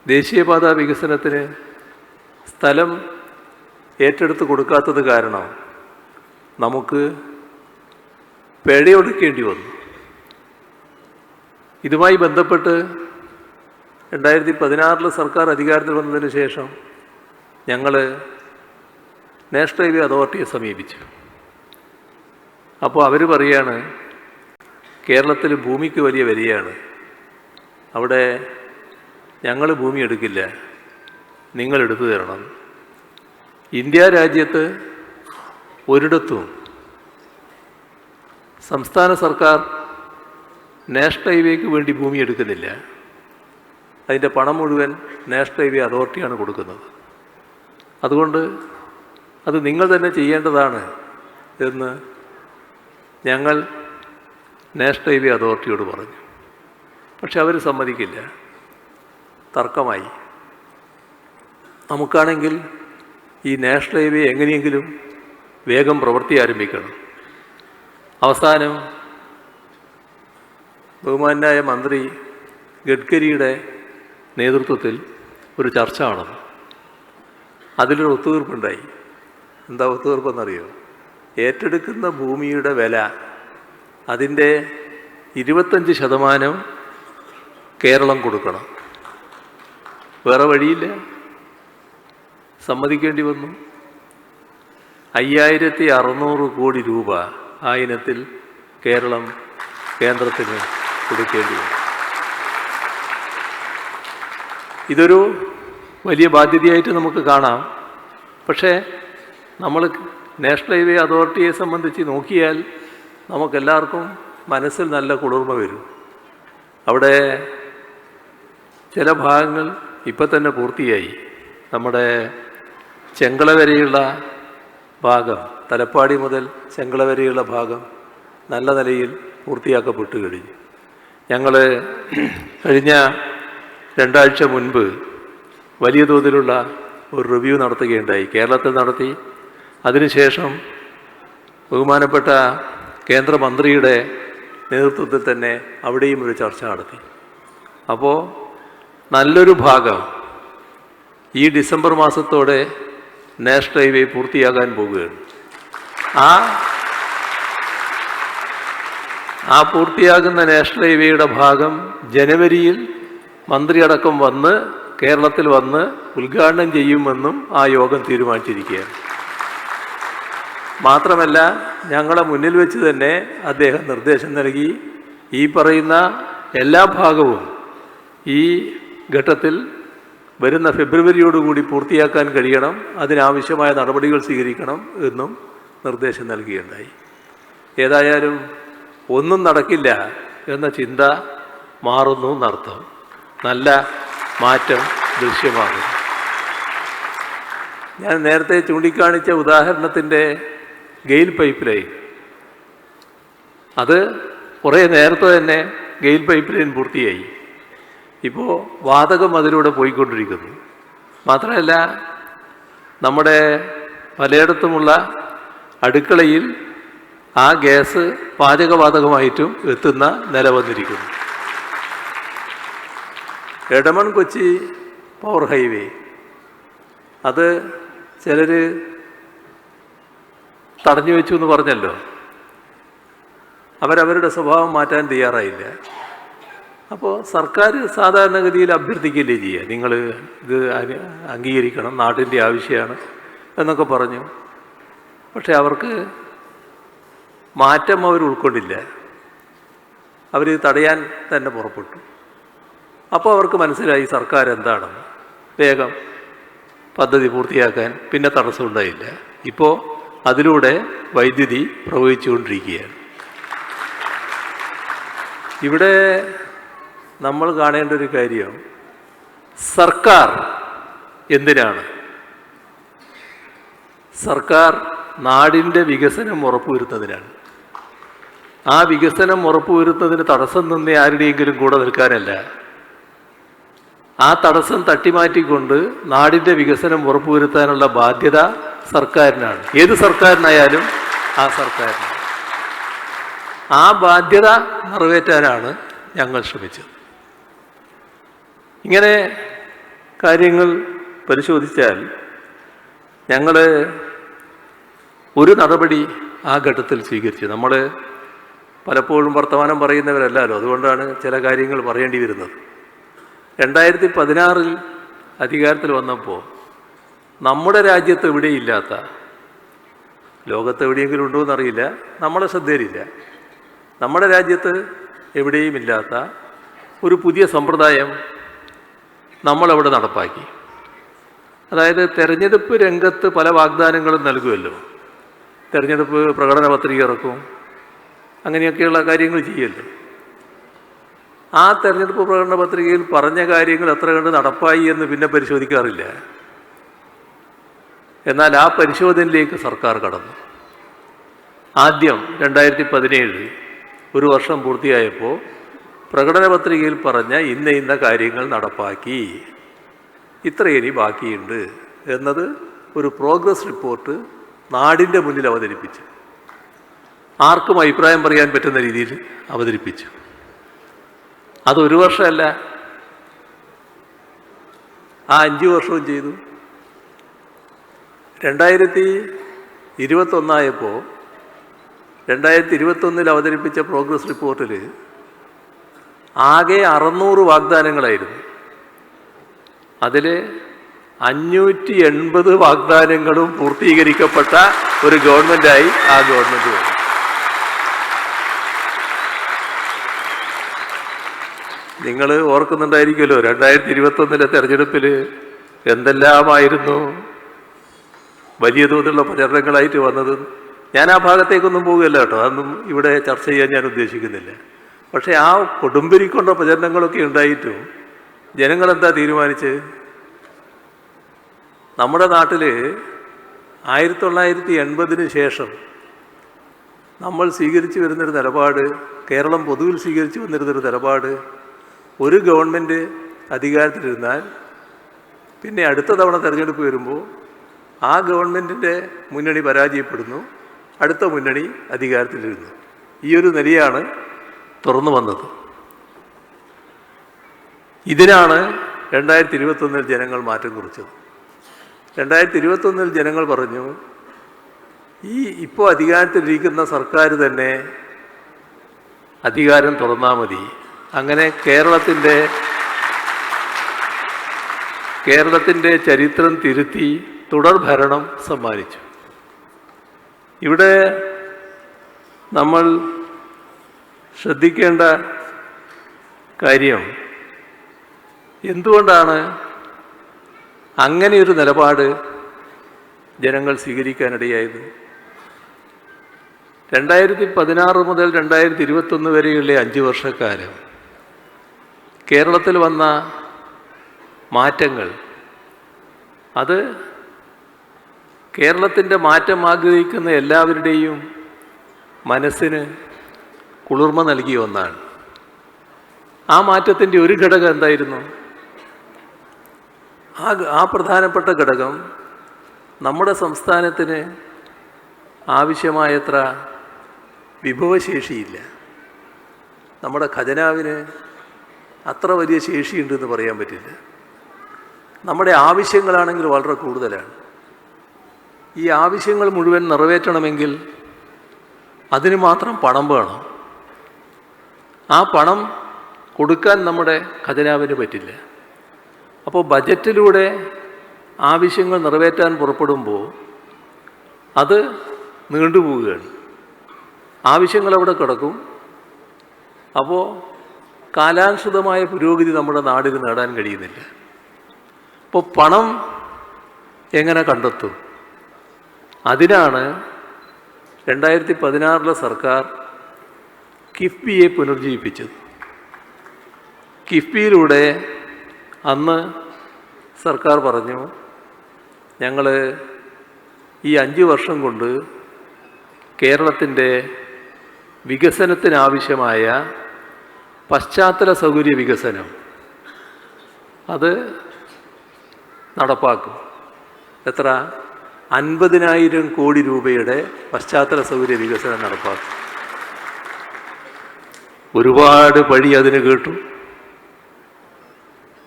Speaker 2: ദേശീയപാത വികസനത്തിന് സ്ഥലം ഏറ്റെടുത്ത് കൊടുക്കാത്തത് കാരണം നമുക്ക് പിഴയൊടുക്കേണ്ടി വന്നു. ഇതുമായി ബന്ധപ്പെട്ട് 2016 സർക്കാർ അധികാരത്തിൽ വന്നതിന് ശേഷം ഞങ്ങൾ നാഷണൽ ഹൈവേ അതോറിറ്റിയെ സമീപിച്ചു. അപ്പോൾ അവർ പറയുകയാണ്, കേരളത്തിൽ ഭൂമിക്ക് വലിയ വിലയാണ്, അവിടെ ഞങ്ങൾ ഭൂമി എടുക്കില്ല, നിങ്ങൾ എടുത്തു തരണം. ഇന്ത്യ രാജ്യത്ത് ഒരിടത്തും സംസ്ഥാന സർക്കാർ നാഷണൽ ഹൈവേക്ക് വേണ്ടി ഭൂമി എടുക്കുന്നില്ല. അതിൻ്റെ പണം മുഴുവൻ നാഷണൽ ഹൈവേ അതോറിറ്റിയാണ് കൊടുക്കുന്നത്. അതുകൊണ്ട് അത് നിങ്ങൾ തന്നെ ചെയ്യേണ്ടതാണ് എന്ന് ഞങ്ങൾ നാഷണൽ ഹൈവേ അതോറിറ്റിയോട് പറഞ്ഞു. പക്ഷെ അവർ സമ്മതിക്കില്ല. തർക്കമായി. നമുക്കാണെങ്കിൽ ഈ നാഷണൽ ഹൈവേ എങ്ങനെയെങ്കിലും വേഗം പ്രവൃത്തി ആരംഭിക്കണം. അവസാനം ബഹുമാന്യനായ മന്ത്രി ഗഡ്കരിയുടെ നേതൃത്വത്തിൽ ഒരു ചർച്ച നടന്നു. അതിലൊരു ഒത്തുതീർപ്പുണ്ടായി. എന്താ ഒത്തുതീർപ്പെന്നറിയോ? ഏറ്റെടുക്കുന്ന ഭൂമിയുടെ വില അതിൻ്റെ 25% കേരളം കൊടുക്കണം. വേറെ വഴിയില്ല, സമ്മതിക്കേണ്ടി വന്നു. 5600 കോടി രൂപ ആ ഇനത്തിൽ കേരളം കേന്ദ്രത്തിന് കൊടുക്കേണ്ടി വന്നു. ഇതൊരു വലിയ ബാധ്യതയായിട്ട് നമുക്ക് കാണാം. പക്ഷേ നമ്മൾ നാഷണൽ ഹൈവേ അതോറിറ്റിയെ സംബന്ധിച്ച് നോക്കിയാൽ നമുക്കെല്ലാവർക്കും മനസ്സിൽ നല്ല കുളിർമ വരും. അവിടെ ചില ഭാഗങ്ങൾ ഇപ്പം തന്നെ പൂർത്തിയായി. നമ്മുടെ ചെങ്കള വരെയുള്ള ഭാഗം, തലപ്പാടി മുതൽ ചെങ്കള വരെയുള്ള ഭാഗം നല്ല നിലയിൽ പൂർത്തിയാക്കപ്പെട്ടു കഴിഞ്ഞു. ഞങ്ങൾ കഴിഞ്ഞ 2 ആഴ്ച മുൻപ് വലിയ തോതിലുള്ള ഒരു റിവ്യൂ നടത്തുകയുണ്ടായി. കേരളത്തിൽ നടത്തി. അതിനുശേഷം ബഹുമാനപ്പെട്ട കേന്ദ്രമന്ത്രിയുടെ നേതൃത്വത്തിൽ തന്നെ അവിടെയും ഒരു ചർച്ച നടത്തി. അപ്പോൾ നല്ലൊരു ഭാഗം ഈ ഡിസംബർ മാസത്തോടെ നാഷണൽ ഹൈവേ പൂർത്തിയാകാൻ പോകുകയാണ്. ആ പൂർത്തിയാകുന്ന നാഷണൽ ഹൈവേയുടെ ഭാഗം ജനുവരിയിൽ മന്ത്രിയടക്കം വന്ന് കേരളത്തിൽ വന്ന് ഉദ്ഘാടനം ചെയ്യുമെന്നും ആ യോഗം തീരുമാനിച്ചിരിക്കുകയാണ്. മാത്രമല്ല, ഞങ്ങളെ മുന്നിൽ വെച്ച് തന്നെ അദ്ദേഹം നിർദ്ദേശം നൽകി, ഈ പറയുന്ന എല്ലാ ഭാഗവും ഈ ഘട്ടത്തിൽ വരുന്ന ഫെബ്രുവരിയോടുകൂടി പൂർത്തിയാക്കാൻ കഴിയണം, അതിനാവശ്യമായ നടപടികൾ സ്വീകരിക്കണം എന്നും നിർദ്ദേശം നൽകുകയുണ്ടായി. ഏതായാലും ഒന്നും നടക്കില്ല എന്ന ചിന്ത മാറുന്നു എന്നർത്ഥം. നല്ല മാറ്റം ദൃശ്യമാകുന്നു. ഞാൻ നേരത്തെ ചൂണ്ടിക്കാണിച്ച ഉദാഹരണത്തിൻ്റെ ഗെയിൽ പൈപ്പ് ലൈൻ, അത് കുറേ നേരത്തെ തന്നെ ഗെയിൽ പൈപ്പ് ലൈൻ പൂർത്തിയായി. ഇപ്പോൾ വാതകം അതിലൂടെ പോയിക്കൊണ്ടിരിക്കുന്നു. മാത്രമല്ല, നമ്മുടെ പലയിടത്തുമുള്ള അടുക്കളയിൽ ആ ഗ്യാസ് പാചകവാതകമായിട്ടും എത്തുന്ന നില വന്നിരിക്കുന്നു. എടമൺ കൊച്ചി പവർ ഹൈവേ, അത് ചിലർ തടഞ്ഞു വെച്ചു എന്ന് പറഞ്ഞല്ലോ. അവരവരുടെ സ്വഭാവം മാറ്റാൻ തയ്യാറായില്ല. അപ്പോൾ സർക്കാർ സാധാരണഗതിയിൽ അഭ്യർത്ഥിക്കുകയല്ലേ ചെയ്യുക, നിങ്ങൾ ഇത് അംഗീകരിക്കണം, നാട്ടിൻ്റെ ആവശ്യമാണ് എന്നൊക്കെ പറഞ്ഞു. പക്ഷെ അവർക്ക് മാറ്റം അവർ ഉൾക്കൊണ്ടില്ല. അവർ തടയാൻ തന്നെ പുറപ്പെട്ടു. അപ്പോൾ അവർക്ക് മനസ്സിലായി സർക്കാർ എന്താണെന്ന്. വേഗം പദ്ധതി പൂർത്തിയാക്കാൻ പിന്നെ തടസ്സമുണ്ടായില്ല. ഇപ്പോൾ അതിലൂടെ വൈദ്യുതി പ്രവഹിച്ചുകൊണ്ടിരിക്കുകയാണ്. ഇവിടെ നമ്മൾ കാണേണ്ട ഒരു കാര്യം, സർക്കാർ എന്തിനാണ്? സർക്കാർ നാടിൻ്റെ വികസനം ഉറപ്പുവരുത്തുന്നതിനാണ്. ആ വികസനം ഉറപ്പുവരുത്തുന്നതിന് തടസ്സം നിന്ന് ആരുടെയെങ്കിലും കൂടെ നിൽക്കാനല്ല. ആ തടസ്സം തട്ടിമാറ്റിക്കൊണ്ട് നാടിൻ്റെ വികസനം ഉറപ്പുവരുത്താനുള്ള ബാധ്യത സർക്കാരിനാണ്. ഏത് സർക്കാരിനായാലും ആ സർക്കാരിനാണ്. ആ ബാധ്യത നിറവേറ്റാനാണ് ഞങ്ങൾ ശ്രമിച്ചത്. ഇങ്ങനെ കാര്യങ്ങൾ പരിശോധിച്ചാൽ ഞങ്ങൾ ഒരു നടപടി ആ ഘട്ടത്തിൽ സ്വീകരിച്ചു. നമ്മൾ പലപ്പോഴും വർത്തമാനം പറയുന്നവരല്ലല്ലോ, അതുകൊണ്ടാണ് ചില കാര്യങ്ങൾ പറയേണ്ടി വരുന്നത്. 2016 അധികാരത്തിൽ വന്നപ്പോൾ നമ്മുടെ രാജ്യത്ത് എവിടെയില്ലാത്ത, ലോകത്ത് എവിടെയെങ്കിലും ഉണ്ടോ എന്നറിയില്ല, നമ്മുടെ ശ്രദ്ധയിലില്ല, നമ്മുടെ രാജ്യത്ത് എവിടെയും ഇല്ലാത്ത ഒരു പുതിയ സമ്പ്രദായം നമ്മളവിടെ നടപ്പാക്കി. അതായത് തെരഞ്ഞെടുപ്പ് രംഗത്ത് പല വാഗ്ദാനങ്ങളും നൽകുമല്ലോ. തെരഞ്ഞെടുപ്പ് പ്രകടന പത്രിക ഇറക്കും, അങ്ങനെയൊക്കെയുള്ള കാര്യങ്ങൾ ചെയ്യല്ലോ. ആ തെരഞ്ഞെടുപ്പ് പ്രകടന പത്രികയിൽ പറഞ്ഞ കാര്യങ്ങൾ എത്ര കണ്ട് നടപ്പായി എന്ന് പിന്നെ പരിശോധിക്കാറില്ല. എന്നാൽ ആ പരിശോധനയിലേക്ക് സർക്കാർ കടന്നു. ആദ്യം 2017 ഒരു വർഷം പൂർത്തിയായപ്പോൾ പ്രകടന പത്രികയിൽ പറഞ്ഞ ഇന്ന കാര്യങ്ങൾ നടപ്പാക്കി, ഇത്രയിനി ബാക്കിയുണ്ട് എന്നത് ഒരു പ്രോഗ്രസ് റിപ്പോർട്ട് നാടിൻ്റെ മുന്നിൽ അവതരിപ്പിച്ചു. ആർക്കും അഭിപ്രായം പറയാൻ പറ്റുന്ന രീതിയിൽ അവതരിപ്പിച്ചു. അതൊരു വർഷമല്ല, ആ 5 വർഷവും ചെയ്തു. 2021 ആയപ്പോൾ 2021 അവതരിപ്പിച്ച പ്രോഗ്രസ് റിപ്പോർട്ടിൽ ആകെ 600 വാഗ്ദാനങ്ങളായിരുന്നു. അതിൽ 580 വാഗ്ദാനങ്ങളും പൂർത്തീകരിക്കപ്പെട്ട ഒരു ഗവൺമെൻറ്റായി ആ ഗവൺമെൻറ് വന്നു. നിങ്ങൾ ഓർക്കുന്നുണ്ടായിരിക്കുമല്ലോ, 2021 തെരഞ്ഞെടുപ്പിൽ എന്തെല്ലാമായിരുന്നു വലിയ തോതിലുള്ള പ്രചരണങ്ങളായിട്ട് വന്നത്. ഞാൻ ആ ഭാഗത്തേക്കൊന്നും പോകുകയല്ല കേട്ടോ, അതൊന്നും ഇവിടെ ചർച്ച ചെയ്യാൻ ഞാൻ ഉദ്ദേശിക്കുന്നില്ല. പക്ഷേ ആ കൊടുമ്പിരിക്കൊണ്ട പ്രചരണങ്ങളൊക്കെ ഉണ്ടായിട്ടും ജനങ്ങളെന്താ തീരുമാനിച്ച്? നമ്മുടെ നാട്ടിൽ 1980 ശേഷം നമ്മൾ സ്വീകരിച്ചു വരുന്നൊരു നിലപാട്, കേരളം പൊതുവിൽ സ്വീകരിച്ചു വന്നിരുന്നൊരു നിലപാട്, ഒരു ഗവൺമെൻറ് അധികാരത്തിലിരുന്നാൽ പിന്നെ അടുത്ത തവണ തിരഞ്ഞെടുപ്പ് വരുമ്പോൾ ആ ഗവൺമെൻറ്റിൻ്റെ മുന്നണി പരാജയപ്പെടുന്നു, അടുത്ത മുന്നണി അധികാരത്തിലിരുന്നു. ഈ ഒരു നിലയാണ് തുറന്നു വന്നത്. ഇതിനാണ് 2021 ജനങ്ങൾ മാറ്റം കുറിച്ചത്. 2021 ജനങ്ങൾ പറഞ്ഞു, ഇപ്പോൾ അധികാരത്തിലിരിക്കുന്ന സർക്കാർ തന്നെ അധികാരം തുറന്നാൽ മതി. അങ്ങനെ കേരളത്തിൻ്റെ ചരിത്രം തിരുത്തി തുടർഭരണം സമ്മാനിച്ചു. ഇവിടെ നമ്മൾ ശ്രദ്ധിക്കേണ്ട കാര്യം, എന്തുകൊണ്ടാണ് അങ്ങനെയൊരു നിലപാട് ജനങ്ങൾ സ്വീകരിക്കാനിടയായത്? 2016 മുതൽ 2021 വരെയുള്ള 5 വർഷക്കാലം കേരളത്തിൽ വന്ന മാറ്റങ്ങൾ, അത് കേരളത്തിൻ്റെ മാറ്റം ആഗ്രഹിക്കുന്ന എല്ലാവരുടെയും മനസ്സിന് കുളിർമ നൽകിയ ഒന്നാണ്. ആ മാറ്റത്തിൻ്റെ ഒരു ഘടകം എന്തായിരുന്നു? ആ പ്രധാനപ്പെട്ട ഘടകം, നമ്മുടെ സംസ്ഥാനത്തിന് ആവശ്യമായത്ര വിഭവശേഷിയില്ല. നമ്മുടെ ഖജനാവിന് അത്ര വലിയ ശേഷിയുണ്ടെന്ന് പറയാൻ പറ്റില്ല. നമ്മുടെ ആവശ്യങ്ങളാണെങ്കിൽ വളരെ കൂടുതലാണ്. ഈ ആവശ്യങ്ങൾ മുഴുവൻ നിറവേറ്റണമെങ്കിൽ അതിന് മാത്രം പണം വേണം. ആ പണം കൊടുക്കാൻ നമ്മുടെ ഖജനാവിന് പറ്റില്ല. അപ്പോൾ ബജറ്റിലൂടെ ആവശ്യങ്ങൾ നിറവേറ്റാൻ പുറപ്പെടുമ്പോൾ അത് നീണ്ടുപോവുകയാണ്. ആവശ്യങ്ങൾ അവിടെ കിടക്കും. അപ്പോൾ കാലാനുസൃതമായ പുരോഗതി നമ്മുടെ നാടിന് നേടാൻ കഴിയുന്നില്ല. അപ്പോൾ പണം എങ്ങനെ കണ്ടെത്തും? അതിനാണ് 2016 സർക്കാർ കിഫ്ബിയെ പുനർജീവിപ്പിച്ചത്. കിഫ്ബിയിലൂടെ അന്ന് സർക്കാർ പറഞ്ഞു, ഞങ്ങൾ ഈ 5 വർഷം കൊണ്ട് കേരളത്തിൻ്റെ വികസനത്തിനാവശ്യമായ പശ്ചാത്തല സൗകര്യ വികസനം അത് നടപ്പാക്കും. എത്ര? 50,000 കോടി രൂപയുടെ പശ്ചാത്തല സൗകര്യ വികസനം നടപ്പാക്കും. ഒരുപാട് പഴി അതിന് കേട്ടു.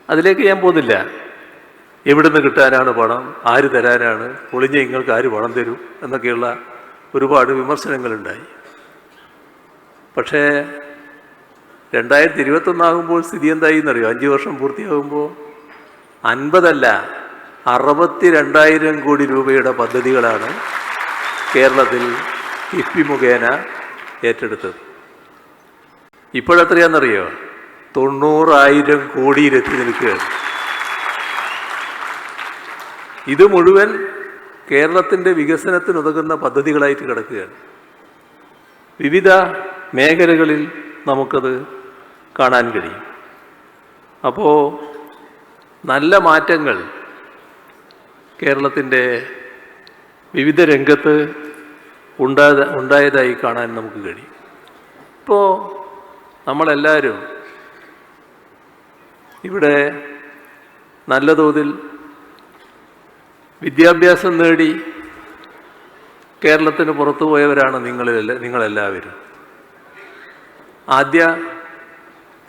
Speaker 2: അതിലേക്ക് ഞാൻ പോകുന്നില്ല. എവിടുന്ന് കിട്ടാനാണ് പണം, ആര് തരാനാണ്, ഒളിഞ്ഞ നിങ്ങൾക്ക് ആര് പണം തരും എന്നൊക്കെയുള്ള ഒരുപാട് വിമർശനങ്ങളുണ്ടായി. പക്ഷേ 2021 ആകുമ്പോൾ സ്ഥിതി എന്തായി എന്നറിയോ? 5 വർഷം പൂർത്തിയാകുമ്പോൾ 50 അല്ല 62,000 കോടി രൂപയുടെ പദ്ധതികളാണ് കേരളത്തിൽ കിഫ്ബി മുഖേന ഏറ്റെടുത്തത്. ഇപ്പോഴെത്രയാണെന്നറിയോ? 90,000 കോടിയിലെത്തി നിൽക്കുകയാണ്. ഇത് മുഴുവൻ കേരളത്തിൻ്റെ വികസനത്തിനുതകുന്ന പദ്ധതികളായിട്ട് കിടക്കുകയാണ്. വിവിധ മേഖലകളിൽ നമുക്കത് കാണാൻ കഴിയും. അപ്പോൾ നല്ല മാറ്റങ്ങൾ കേരളത്തിൻ്റെ വിവിധ രംഗത്ത് ഉണ്ടായതായി കാണാൻ നമുക്ക് കഴിയും. ഇപ്പോൾ നമ്മളെല്ലാവരും ഇവിടെ നല്ല തോതിൽ വിദ്യാഭ്യാസം നേടി കേരളത്തിന് പുറത്തു പോയവരാണ് നിങ്ങളെല്ലാവരും. ആദ്യ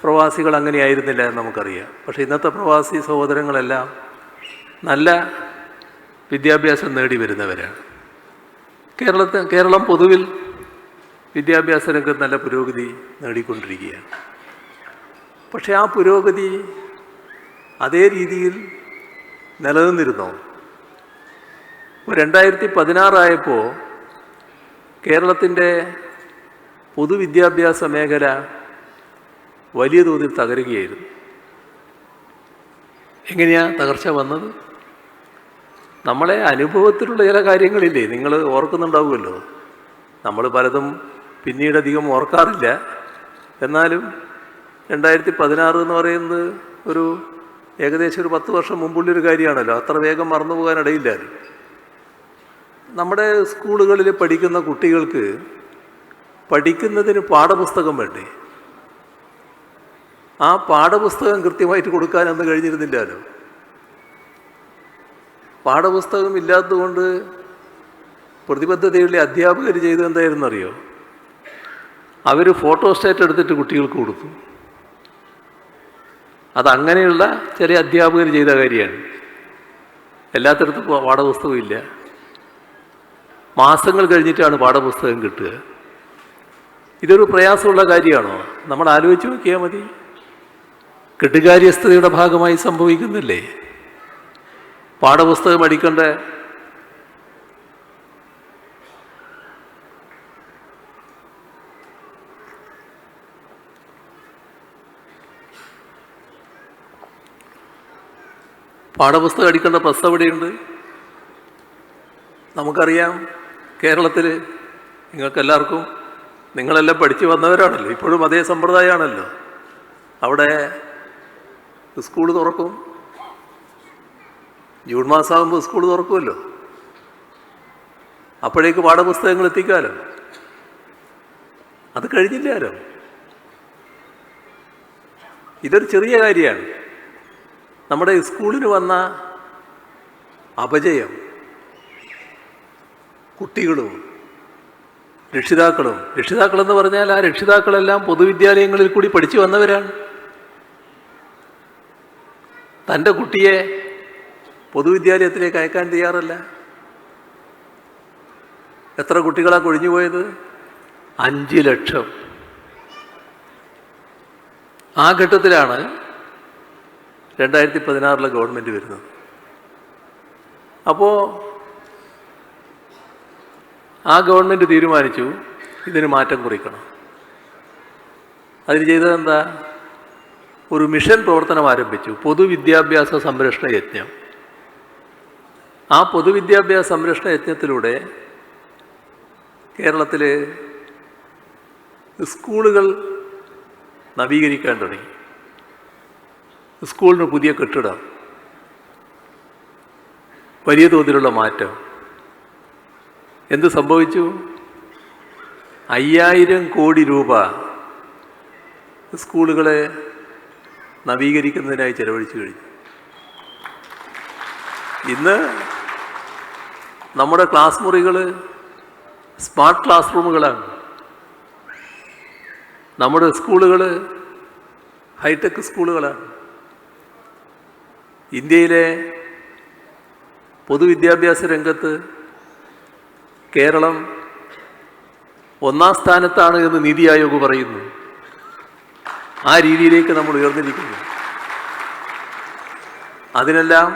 Speaker 2: പ്രവാസികൾ അങ്ങനെയായിരുന്നില്ല എന്ന് നമുക്കറിയാം. പക്ഷേ ഇന്നത്തെ പ്രവാസി സഹോദരങ്ങളെല്ലാം നല്ല വിദ്യാഭ്യാസം നേടി വരുന്നവരാണ്. കേരളം പൊതുവിൽ വിദ്യാഭ്യാസ രംഗത്ത് നല്ല പുരോഗതി നേടിക്കൊണ്ടിരിക്കുകയാണ്. പക്ഷേ ആ പുരോഗതി അതേ രീതിയിൽ നിലനിന്നിരുന്നോ? 2016 ആയപ്പോൾ കേരളത്തിൻ്റെ പൊതുവിദ്യാഭ്യാസ മേഖല വലിയ തോതിൽ തകരുകയായിരുന്നു. എങ്ങനെയാണ് തകർച്ച വന്നത്? നമ്മളെ അനുഭവത്തിലുള്ള ചില കാര്യങ്ങളില്ലേ, നിങ്ങൾ ഓർക്കുന്നുണ്ടാവുമല്ലോ. നമ്മൾ പലതും പിന്നീട് അധികം ഓർക്കാറില്ല. എന്നാലും 2016 എന്ന് പറയുന്നത് ഏകദേശം ഒരു 10 വർഷം മുമ്പുള്ളൊരു കാര്യമാണല്ലോ. അത്ര വേഗം മറന്നു പോകാനിടയില്ലല്ലോ. നമ്മുടെ സ്കൂളുകളിൽ പഠിക്കുന്ന കുട്ടികൾക്ക് പഠിക്കുന്നതിന് പാഠപുസ്തകം വേണ്ടേ? ആ പാഠപുസ്തകം കൃത്യമായിട്ട് കൊടുക്കാനൊന്നും കഴിഞ്ഞിരുന്നില്ലല്ലോ. പാഠപുസ്തകം ഇല്ലാത്തതുകൊണ്ട് പ്രതിബദ്ധതയുള്ള അധ്യാപകർ ചെയ്തത് എന്തായിരുന്നു അറിയോ? അവർ ഫോട്ടോസ്റ്റാറ്റ് എടുത്തിട്ട് കുട്ടികൾക്ക് കൊടുത്തു. അതങ്ങനെയുള്ള ചില അധ്യാപകർ ചെയ്ത കാര്യമാണ്. എല്ലാത്തിടത്തും പാഠപുസ്തകവും ഇല്ല. മാസങ്ങൾ കഴിഞ്ഞിട്ടാണ് പാഠപുസ്തകം കിട്ടുക. ഇതൊരു പ്രയാസമുള്ള കാര്യമാണോ? നമ്മൾ ആലോചിച്ച് നോക്കിയാൽ മതി. കെട്ടുകാര്യസ്ഥതയുടെ ഭാഗമായി സംഭവിക്കുന്നില്ലേ? പാഠപുസ്തകം അടിക്കേണ്ട പ്രസ് എവിടെയുണ്ട്? നമുക്കറിയാം, കേരളത്തിൽ നിങ്ങൾക്കെല്ലാവർക്കും, നിങ്ങളെല്ലാം പഠിച്ചു വന്നവരാണല്ലോ, ഇപ്പോഴും അതേ സമ്പ്രദായമാണല്ലോ. അവിടെ സ്കൂൾ തുറക്കും, ജൂൺ മാസമാകുമ്പോൾ സ്കൂൾ തുറക്കുമല്ലോ. അപ്പോഴേക്ക് പാഠപുസ്തകങ്ങൾ എത്തിക്കാലോ. അത് കഴിഞ്ഞില്ലാലോ. ഇതൊരു ചെറിയ കാര്യമാണ്. നമ്മുടെ സ്കൂളിന് വന്ന അപജയം കുട്ടികളും രക്ഷിതാക്കളെന്ന് പറഞ്ഞാൽ ആ രക്ഷിതാക്കളെല്ലാം പൊതുവിദ്യാലയങ്ങളിൽ കൂടി പഠിച്ചു വന്നവരാണ്. തൻ്റെ കുട്ടിയെ പൊതുവിദ്യാലയത്തിലേക്ക് അയക്കാൻ തയ്യാറല്ല. എത്ര കുട്ടികളാണ് കൊഴിഞ്ഞു പോയത്? 5 ലക്ഷം. ആ ഘട്ടത്തിലാണ് 2016 ഗവൺമെൻറ് വരുന്നത്. അപ്പോൾ ആ ഗവൺമെൻറ് തീരുമാനിച്ചു ഇതിന് മാറ്റം കുറിക്കണം. അതിന് ചെയ്തതെന്താ? ഒരു മിഷൻ പ്രവർത്തനം ആരംഭിച്ചു, പൊതുവിദ്യാഭ്യാസ സംരക്ഷണ യജ്ഞം. ആ പൊതുവിദ്യാഭ്യാസ സംരക്ഷണ യജ്ഞത്തിലൂടെ കേരളത്തിൽ സ്കൂളുകൾ നവീകരിക്കാൻ തുടങ്ങി. സ്കൂളിന് പുതിയ കെട്ടിടം, വലിയ തോതിലുള്ള മാറ്റം. എന്ത് സംഭവിച്ചു? 5000 കോടി രൂപ സ്കൂളുകളെ നവീകരിക്കുന്നതിനായി ചെലവഴിച്ചു കഴിഞ്ഞു. ഇന്ന് നമ്മുടെ ക്ലാസ് മുറികൾ സ്മാർട്ട് ക്ലാസ് റൂമുകളാണ്. നമ്മുടെ സ്കൂളുകൾ ഹൈടെക് സ്കൂളുകളാണ്. ഇന്ത്യയിലെ പൊതുവിദ്യാഭ്യാസ രംഗത്ത് കേരളം 1-ാം സ്ഥാനത്താണ് എന്ന് നീതി ആയോഗ് പറയുന്നു. ആ രീതിയിലേക്ക് നമ്മൾ ഉയർന്നിരിക്കുന്നു. അതിനെല്ലാം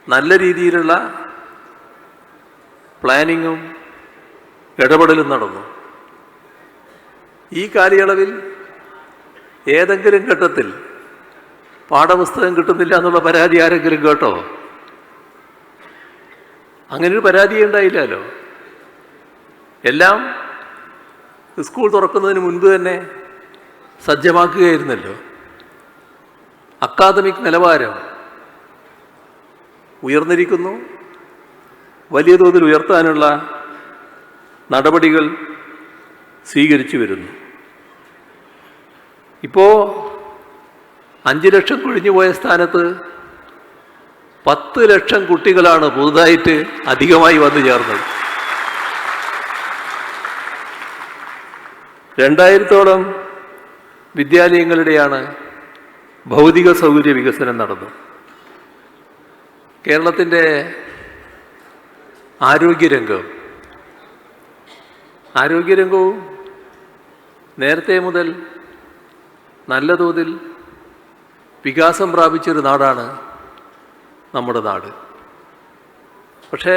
Speaker 2: നല്ല രീതിയിലുള്ള പ്ലാനിങ്ങും ഇടപെടലും നടന്നു. ഈ കാലയളവിൽ ഏതെങ്കിലും ഘട്ടത്തിൽ പാഠപുസ്തകം കിട്ടുന്നില്ല എന്നുള്ള പരാതി ആരെങ്കിലും കേട്ടോ? അങ്ങനൊരു പരാതിയേ ഉണ്ടായില്ലല്ലോ. എല്ലാം സ്കൂൾ തുറക്കുന്നതിന് മുൻപ് തന്നെ സജ്ജമാക്കുകയായിരുന്നല്ലോ. അക്കാദമിക് നിലവാരം ഉയർന്നിരിക്കുന്നു. വലിയ തോതിൽ ഉയർത്താനുള്ള നടപടികൾ സ്വീകരിച്ചു വരുന്നു. ഇപ്പോൾ 5 ലക്ഷം കൊഴിഞ്ഞു പോയ സ്ഥാനത്ത് 10 ലക്ഷം കുട്ടികളാണ് പുതുതായിട്ട് അധികമായി വന്നു ചേർന്നത്. 2000-ഓളം വിദ്യാലയങ്ങളുടെയാണ് ഭൗതിക സൗകര്യ വികസനം നടന്നത്. കേരളത്തിൻ്റെ ആരോഗ്യരംഗവും നേരത്തെ മുതൽ നല്ല തോതിൽ വികാസം പ്രാപിച്ചൊരു നാടാണ് നമ്മുടെ നാട്. പക്ഷേ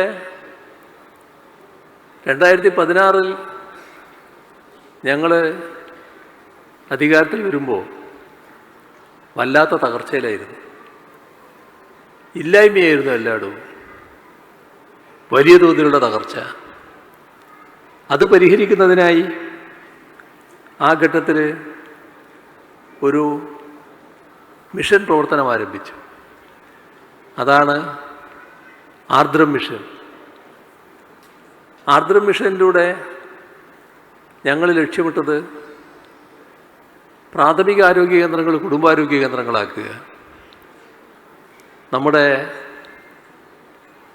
Speaker 2: 2016 ഞങ്ങൾ അധികാരത്തിൽ വരുമ്പോൾ വല്ലാത്ത തകർച്ചയിലായിരുന്നു. ഇല്ലായ്മയായിരുന്നു എല്ലായിടവും. വലിയ തോതിലുള്ള തകർച്ച. അത് പരിഹരിക്കുന്നതിനായി ആ ഘട്ടത്തിൽ ഒരു മിഷൻ പ്രവർത്തനം ആരംഭിച്ചു. അതാണ് ആർദ്രം മിഷൻ. ആർദ്രം മിഷനിലൂടെ ഞങ്ങൾ ലക്ഷ്യമിട്ടത് പ്രാഥമിക ആരോഗ്യ കേന്ദ്രങ്ങൾ കുടുംബാരോഗ്യ കേന്ദ്രങ്ങളാക്കുക. നമ്മുടെ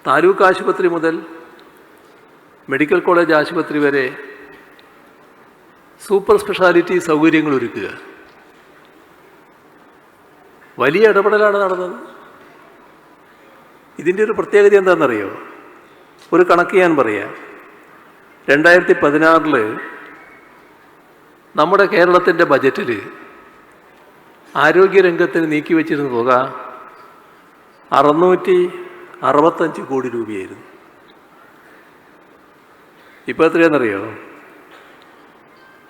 Speaker 2: താലൂക്ക് ആശുപത്രി മുതൽ മെഡിക്കൽ കോളേജ് ആശുപത്രി വരെ സൂപ്പർ സ്പെഷ്യാലിറ്റി സൗകര്യങ്ങൾ ഒരുക്കുക. വലിയ ഇടപെടലാണ് നടന്നത്. ഇതിൻ്റെ ഒരു പ്രത്യേകത എന്താണെന്നറിയോ? ഒരു കണക്ക് ഞാൻ പറയാം. 2016 നമ്മുടെ കേരളത്തിൻ്റെ ബജറ്റിൽ ആരോഗ്യരംഗത്തിന് നീക്കിവെച്ചിരുന്ന തുക 665 കോടി രൂപയായിരുന്നു. ഇപ്പോൾ എത്രയാണെന്നറിയോ?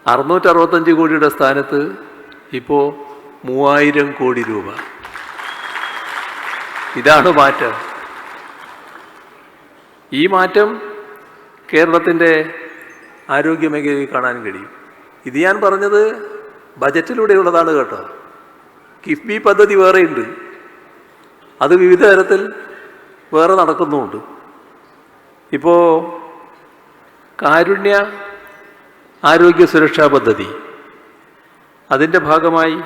Speaker 2: 665 കോടിയുടെ സ്ഥാനത്ത് ഇപ്പോൾ 3000 കോടി രൂപ. ഇതാണ് മാറ്റം. ഈ മാറ്റം കേരളത്തിൻ്റെ ആരോഗ്യമേഖലയിൽ കാണാൻ കഴിയും. ഇത് ഞാൻ പറഞ്ഞത് ബജറ്റിലൂടെയുള്ളതാണ് കേട്ടോ. കിഫ്ബി പദ്ധതി വേറെയുണ്ട്, അത് വിവിധ തരത്തിൽ വേറെ നടക്കുന്നുമുണ്ട്. ഇപ്പോൾ കാരുണ്യ ആരോഗ്യ സുരക്ഷാ പദ്ധതി, അതിൻ്റെ ഭാഗമായി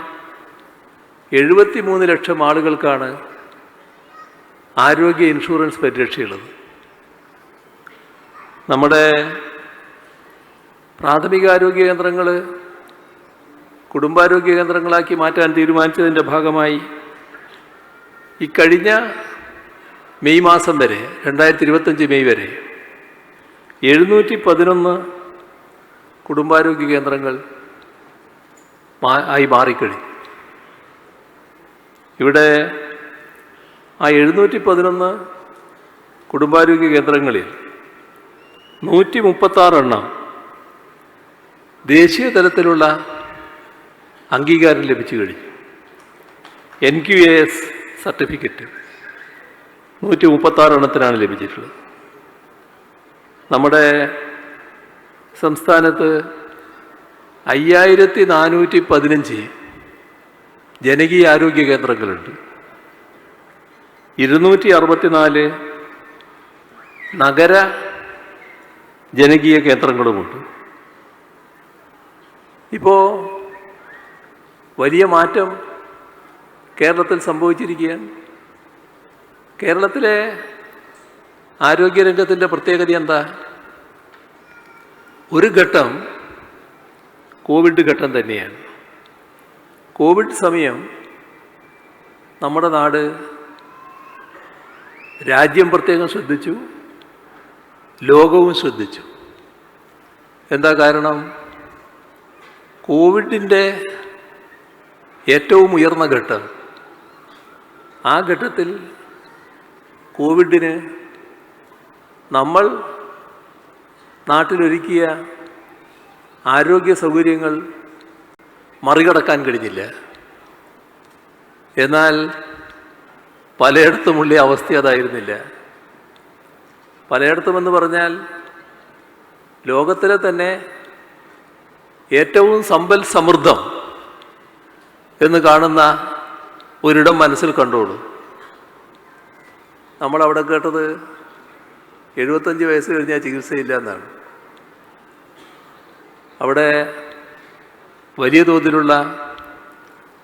Speaker 2: 73 ലക്ഷം ആളുകൾക്കാണ് ആരോഗ്യ ഇൻഷുറൻസ് പരിരക്ഷയുള്ളത്. നമ്മുടെ പ്രാഥമിക ആരോഗ്യ കേന്ദ്രങ്ങൾ കുടുംബാരോഗ്യ കേന്ദ്രങ്ങളാക്കി മാറ്റാൻ തീരുമാനിച്ചതിൻ്റെ ഭാഗമായി ഈ കഴിഞ്ഞ മെയ് മാസം വരെ, 2025 മെയ് വരെ 711 കുടുംബാരോഗ്യ കേന്ദ്രങ്ങൾ ആയി മാറിക്കഴിഞ്ഞു. ഇവിടെ ആ 711 കുടുംബാരോഗ്യ കേന്ദ്രങ്ങളിൽ 136 എണ്ണം ദേശീയ തലത്തിലുള്ള അംഗീകാരം ലഭിച്ചു കഴിഞ്ഞു. NQAS സർട്ടിഫിക്കറ്റ് 136 എണ്ണത്തിനാണ് ലഭിച്ചിട്ടുള്ളത്. നമ്മുടെ സംസ്ഥാനത്ത് 5415 ജനകീയ ആരോഗ്യ കേന്ദ്രങ്ങളുണ്ട്. 264 നഗര ജനകീയ കേന്ദ്രങ്ങളുമുണ്ട്. ഇപ്പോൾ വലിയ മാറ്റം കേരളത്തിൽ സംഭവിച്ചിരിക്കുകയാണ്. കേരളത്തിലെ ആരോഗ്യരംഗത്തിൻ്റെ പ്രത്യേകത എന്താ? ഒരു ഘട്ടം കോവിഡ് ഘട്ടം തന്നെയാണ്. കോവിഡ് സമയം നമ്മുടെ നാട്, രാജ്യം പ്രത്യേകം ശ്രദ്ധിച്ചു, ലോകവും ശ്രദ്ധിച്ചു. എന്താ കാരണം? കോവിഡിൻ്റെ ഏറ്റവും ഉയർന്ന ഘട്ടം, ആ ഘട്ടത്തിൽ കോവിഡിന് നമ്മൾ നാട്ടിലൊരുക്കിയ ആരോഗ്യ സൗകര്യങ്ങൾ മറികടക്കാൻ കഴിഞ്ഞില്ല. എന്നാൽ പലയിടത്തുമുള്ള അവസ്ഥ അതായിരുന്നില്ല. പലയിടത്തുമെന്ന് പറഞ്ഞാൽ ലോകത്തിലെ തന്നെ ഏറ്റവും സമ്പൽ സമൃദ്ധം എന്ന് കാണുന്ന ഒരിടം മനസ്സിൽ കണ്ടോളൂ. നമ്മളവിടെ കേട്ടത് 75 വയസ്സ് കഴിഞ്ഞാൽ ചികിത്സയില്ല എന്നാണ്. അവിടെ വലിയ തോതിലുള്ള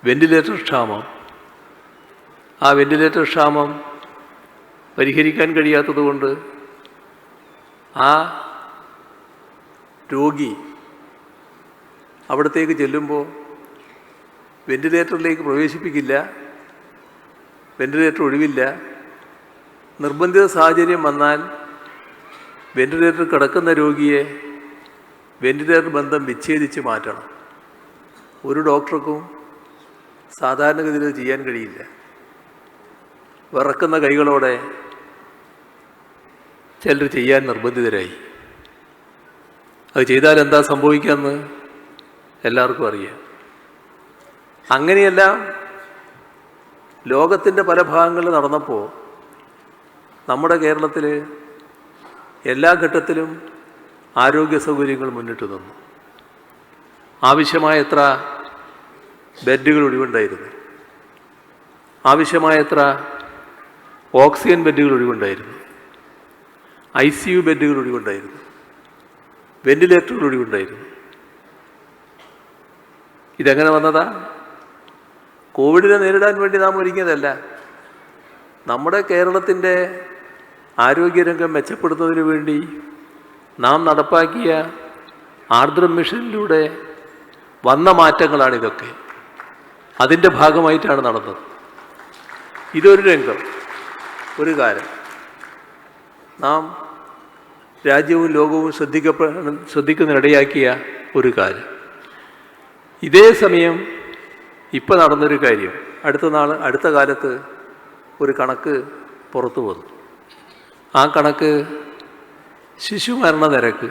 Speaker 2: വെന്റിലേറ്റർ ക്ഷാമം, ആ വെന്റിലേറ്റർ ക്ഷാമം പരിഹരിക്കാൻ കഴിയാത്തതുകൊണ്ട് ആ രോഗി അവിടത്തേക്ക് ചെല്ലുമ്പോൾ വെന്റിലേറ്ററിലേക്ക് പ്രവേശിപ്പിക്കില്ല, വെന്റിലേറ്റർ ഒഴിവില്ല. നിർബന്ധിത സാഹചര്യം വന്നാൽ വെന്റിലേറ്റർ കിടക്കുന്ന രോഗിയെ വെന്റിലേറ്റർ ബന്ധം വിച്ഛേദിച്ച് മാറ്റണം. ഒരു ഡോക്ടർക്കും സാധാരണഗതിയിൽ ചെയ്യാൻ കഴിയില്ല. വിറക്കുന്ന കൈകളോടെ ചിലർ ചെയ്യാൻ നിർബന്ധിതരായി. അത് ചെയ്താൽ എന്താ സംഭവിക്കാമെന്ന് എല്ലാവർക്കും അറിയാം. അങ്ങനെയെല്ലാം ലോകത്തിൻ്റെ പല ഭാഗങ്ങളിൽ നടന്നപ്പോൾ നമ്മുടെ കേരളത്തിൽ എല്ലാ ഘട്ടത്തിലും ആരോഗ്യ സൗകര്യങ്ങൾ മുന്നിട്ട് നിന്നു. ആവശ്യമായത്ര ബെഡുകൾ ഒഴിവുണ്ടായിരുന്നു, ആവശ്യമായത്ര ഓക്സിജൻ ബെഡുകൾ ഒഴിവുണ്ടായിരുന്നു, ICU ബെഡുകൾ ഒഴിവുണ്ടായിരുന്നു, വെന്റിലേറ്ററുകൾ ഒഴിവുണ്ടായിരുന്നു. ഇതെങ്ങനെ വന്നതാ? കോവിഡിനെ നേരിടാൻ വേണ്ടി നാം ഒരുങ്ങിയതല്ല. നമ്മുടെ കേരളത്തിൻ്റെ ആരോഗ്യരംഗം മെച്ചപ്പെടുത്തുന്നതിന് വേണ്ടി നാം നടപ്പാക്കിയ ആർദ്രം മിഷനിലൂടെ വന്ന മാറ്റങ്ങളാണിതൊക്കെ. അതിൻ്റെ ഭാഗമായിട്ടാണ് നടന്നത്. ഇതൊരു രംഗം, ഒരു കാര്യം. നാം രാജ്യവും ലോകവും ശ്രദ്ധിക്കുന്നതിനിടയാക്കിയ ഒരു കാര്യം. ഇതേ സമയം ഇപ്പം നടന്നൊരു കാര്യം, അടുത്ത കാലത്ത് ഒരു കണക്ക് പുറത്തു വന്നു. ആ കണക്ക് ശിശുമരണ നിരക്ക്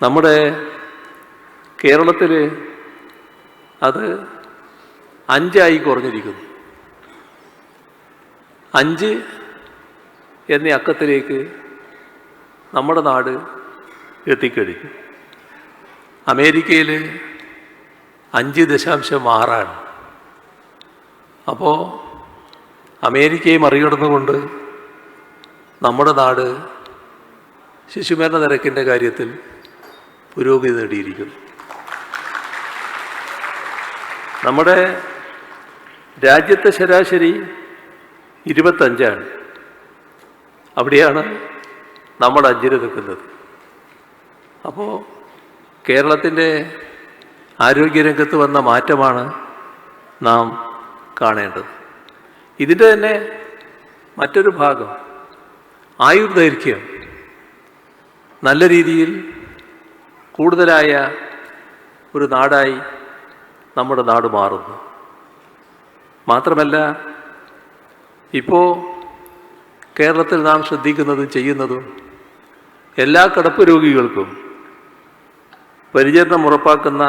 Speaker 2: നമ്മുടെ കേരളത്തിൽ അത് 5 കുറഞ്ഞിരിക്കുന്നു. 5 എന്നീ അക്കത്തിലേക്ക് നമ്മുടെ നാട് എത്തിക്കഴിഞ്ഞു. അമേരിക്കയിൽ 5.6. അപ്പോൾ അമേരിക്കയെ മറികടന്നുകൊണ്ട് നമ്മുടെ നാട് ശിശുമരണ നിരക്കിൻ്റെ കാര്യത്തിൽ പുരോഗതി നേടിയിരിക്കുന്നു. നമ്മുടെ രാജ്യത്തെ ശരാശരി 25. അവിടെയാണ് നമ്മൾ 5 നിൽക്കുന്നത്. അപ്പോൾ കേരളത്തിൻ്റെ ആരോഗ്യരംഗത്ത് വന്ന മാറ്റമാണ് നാം കാണേണ്ടത്. ഇതിൻ്റെ തന്നെ മറ്റൊരു ഭാഗം ആയുർദൈർഘ്യം നല്ല രീതിയിൽ കൂടുതലായ ഒരു നാടായി നമ്മുടെ നാട് മാറുന്നു. മാത്രമല്ല, ഇപ്പോൾ കേരളത്തിൽ നാം ശ്രദ്ധിക്കുന്നതും ചെയ്യുന്നതും എല്ലാ കിടപ്പ് രോഗികൾക്കും പരിചരണം ഉറപ്പാക്കുന്ന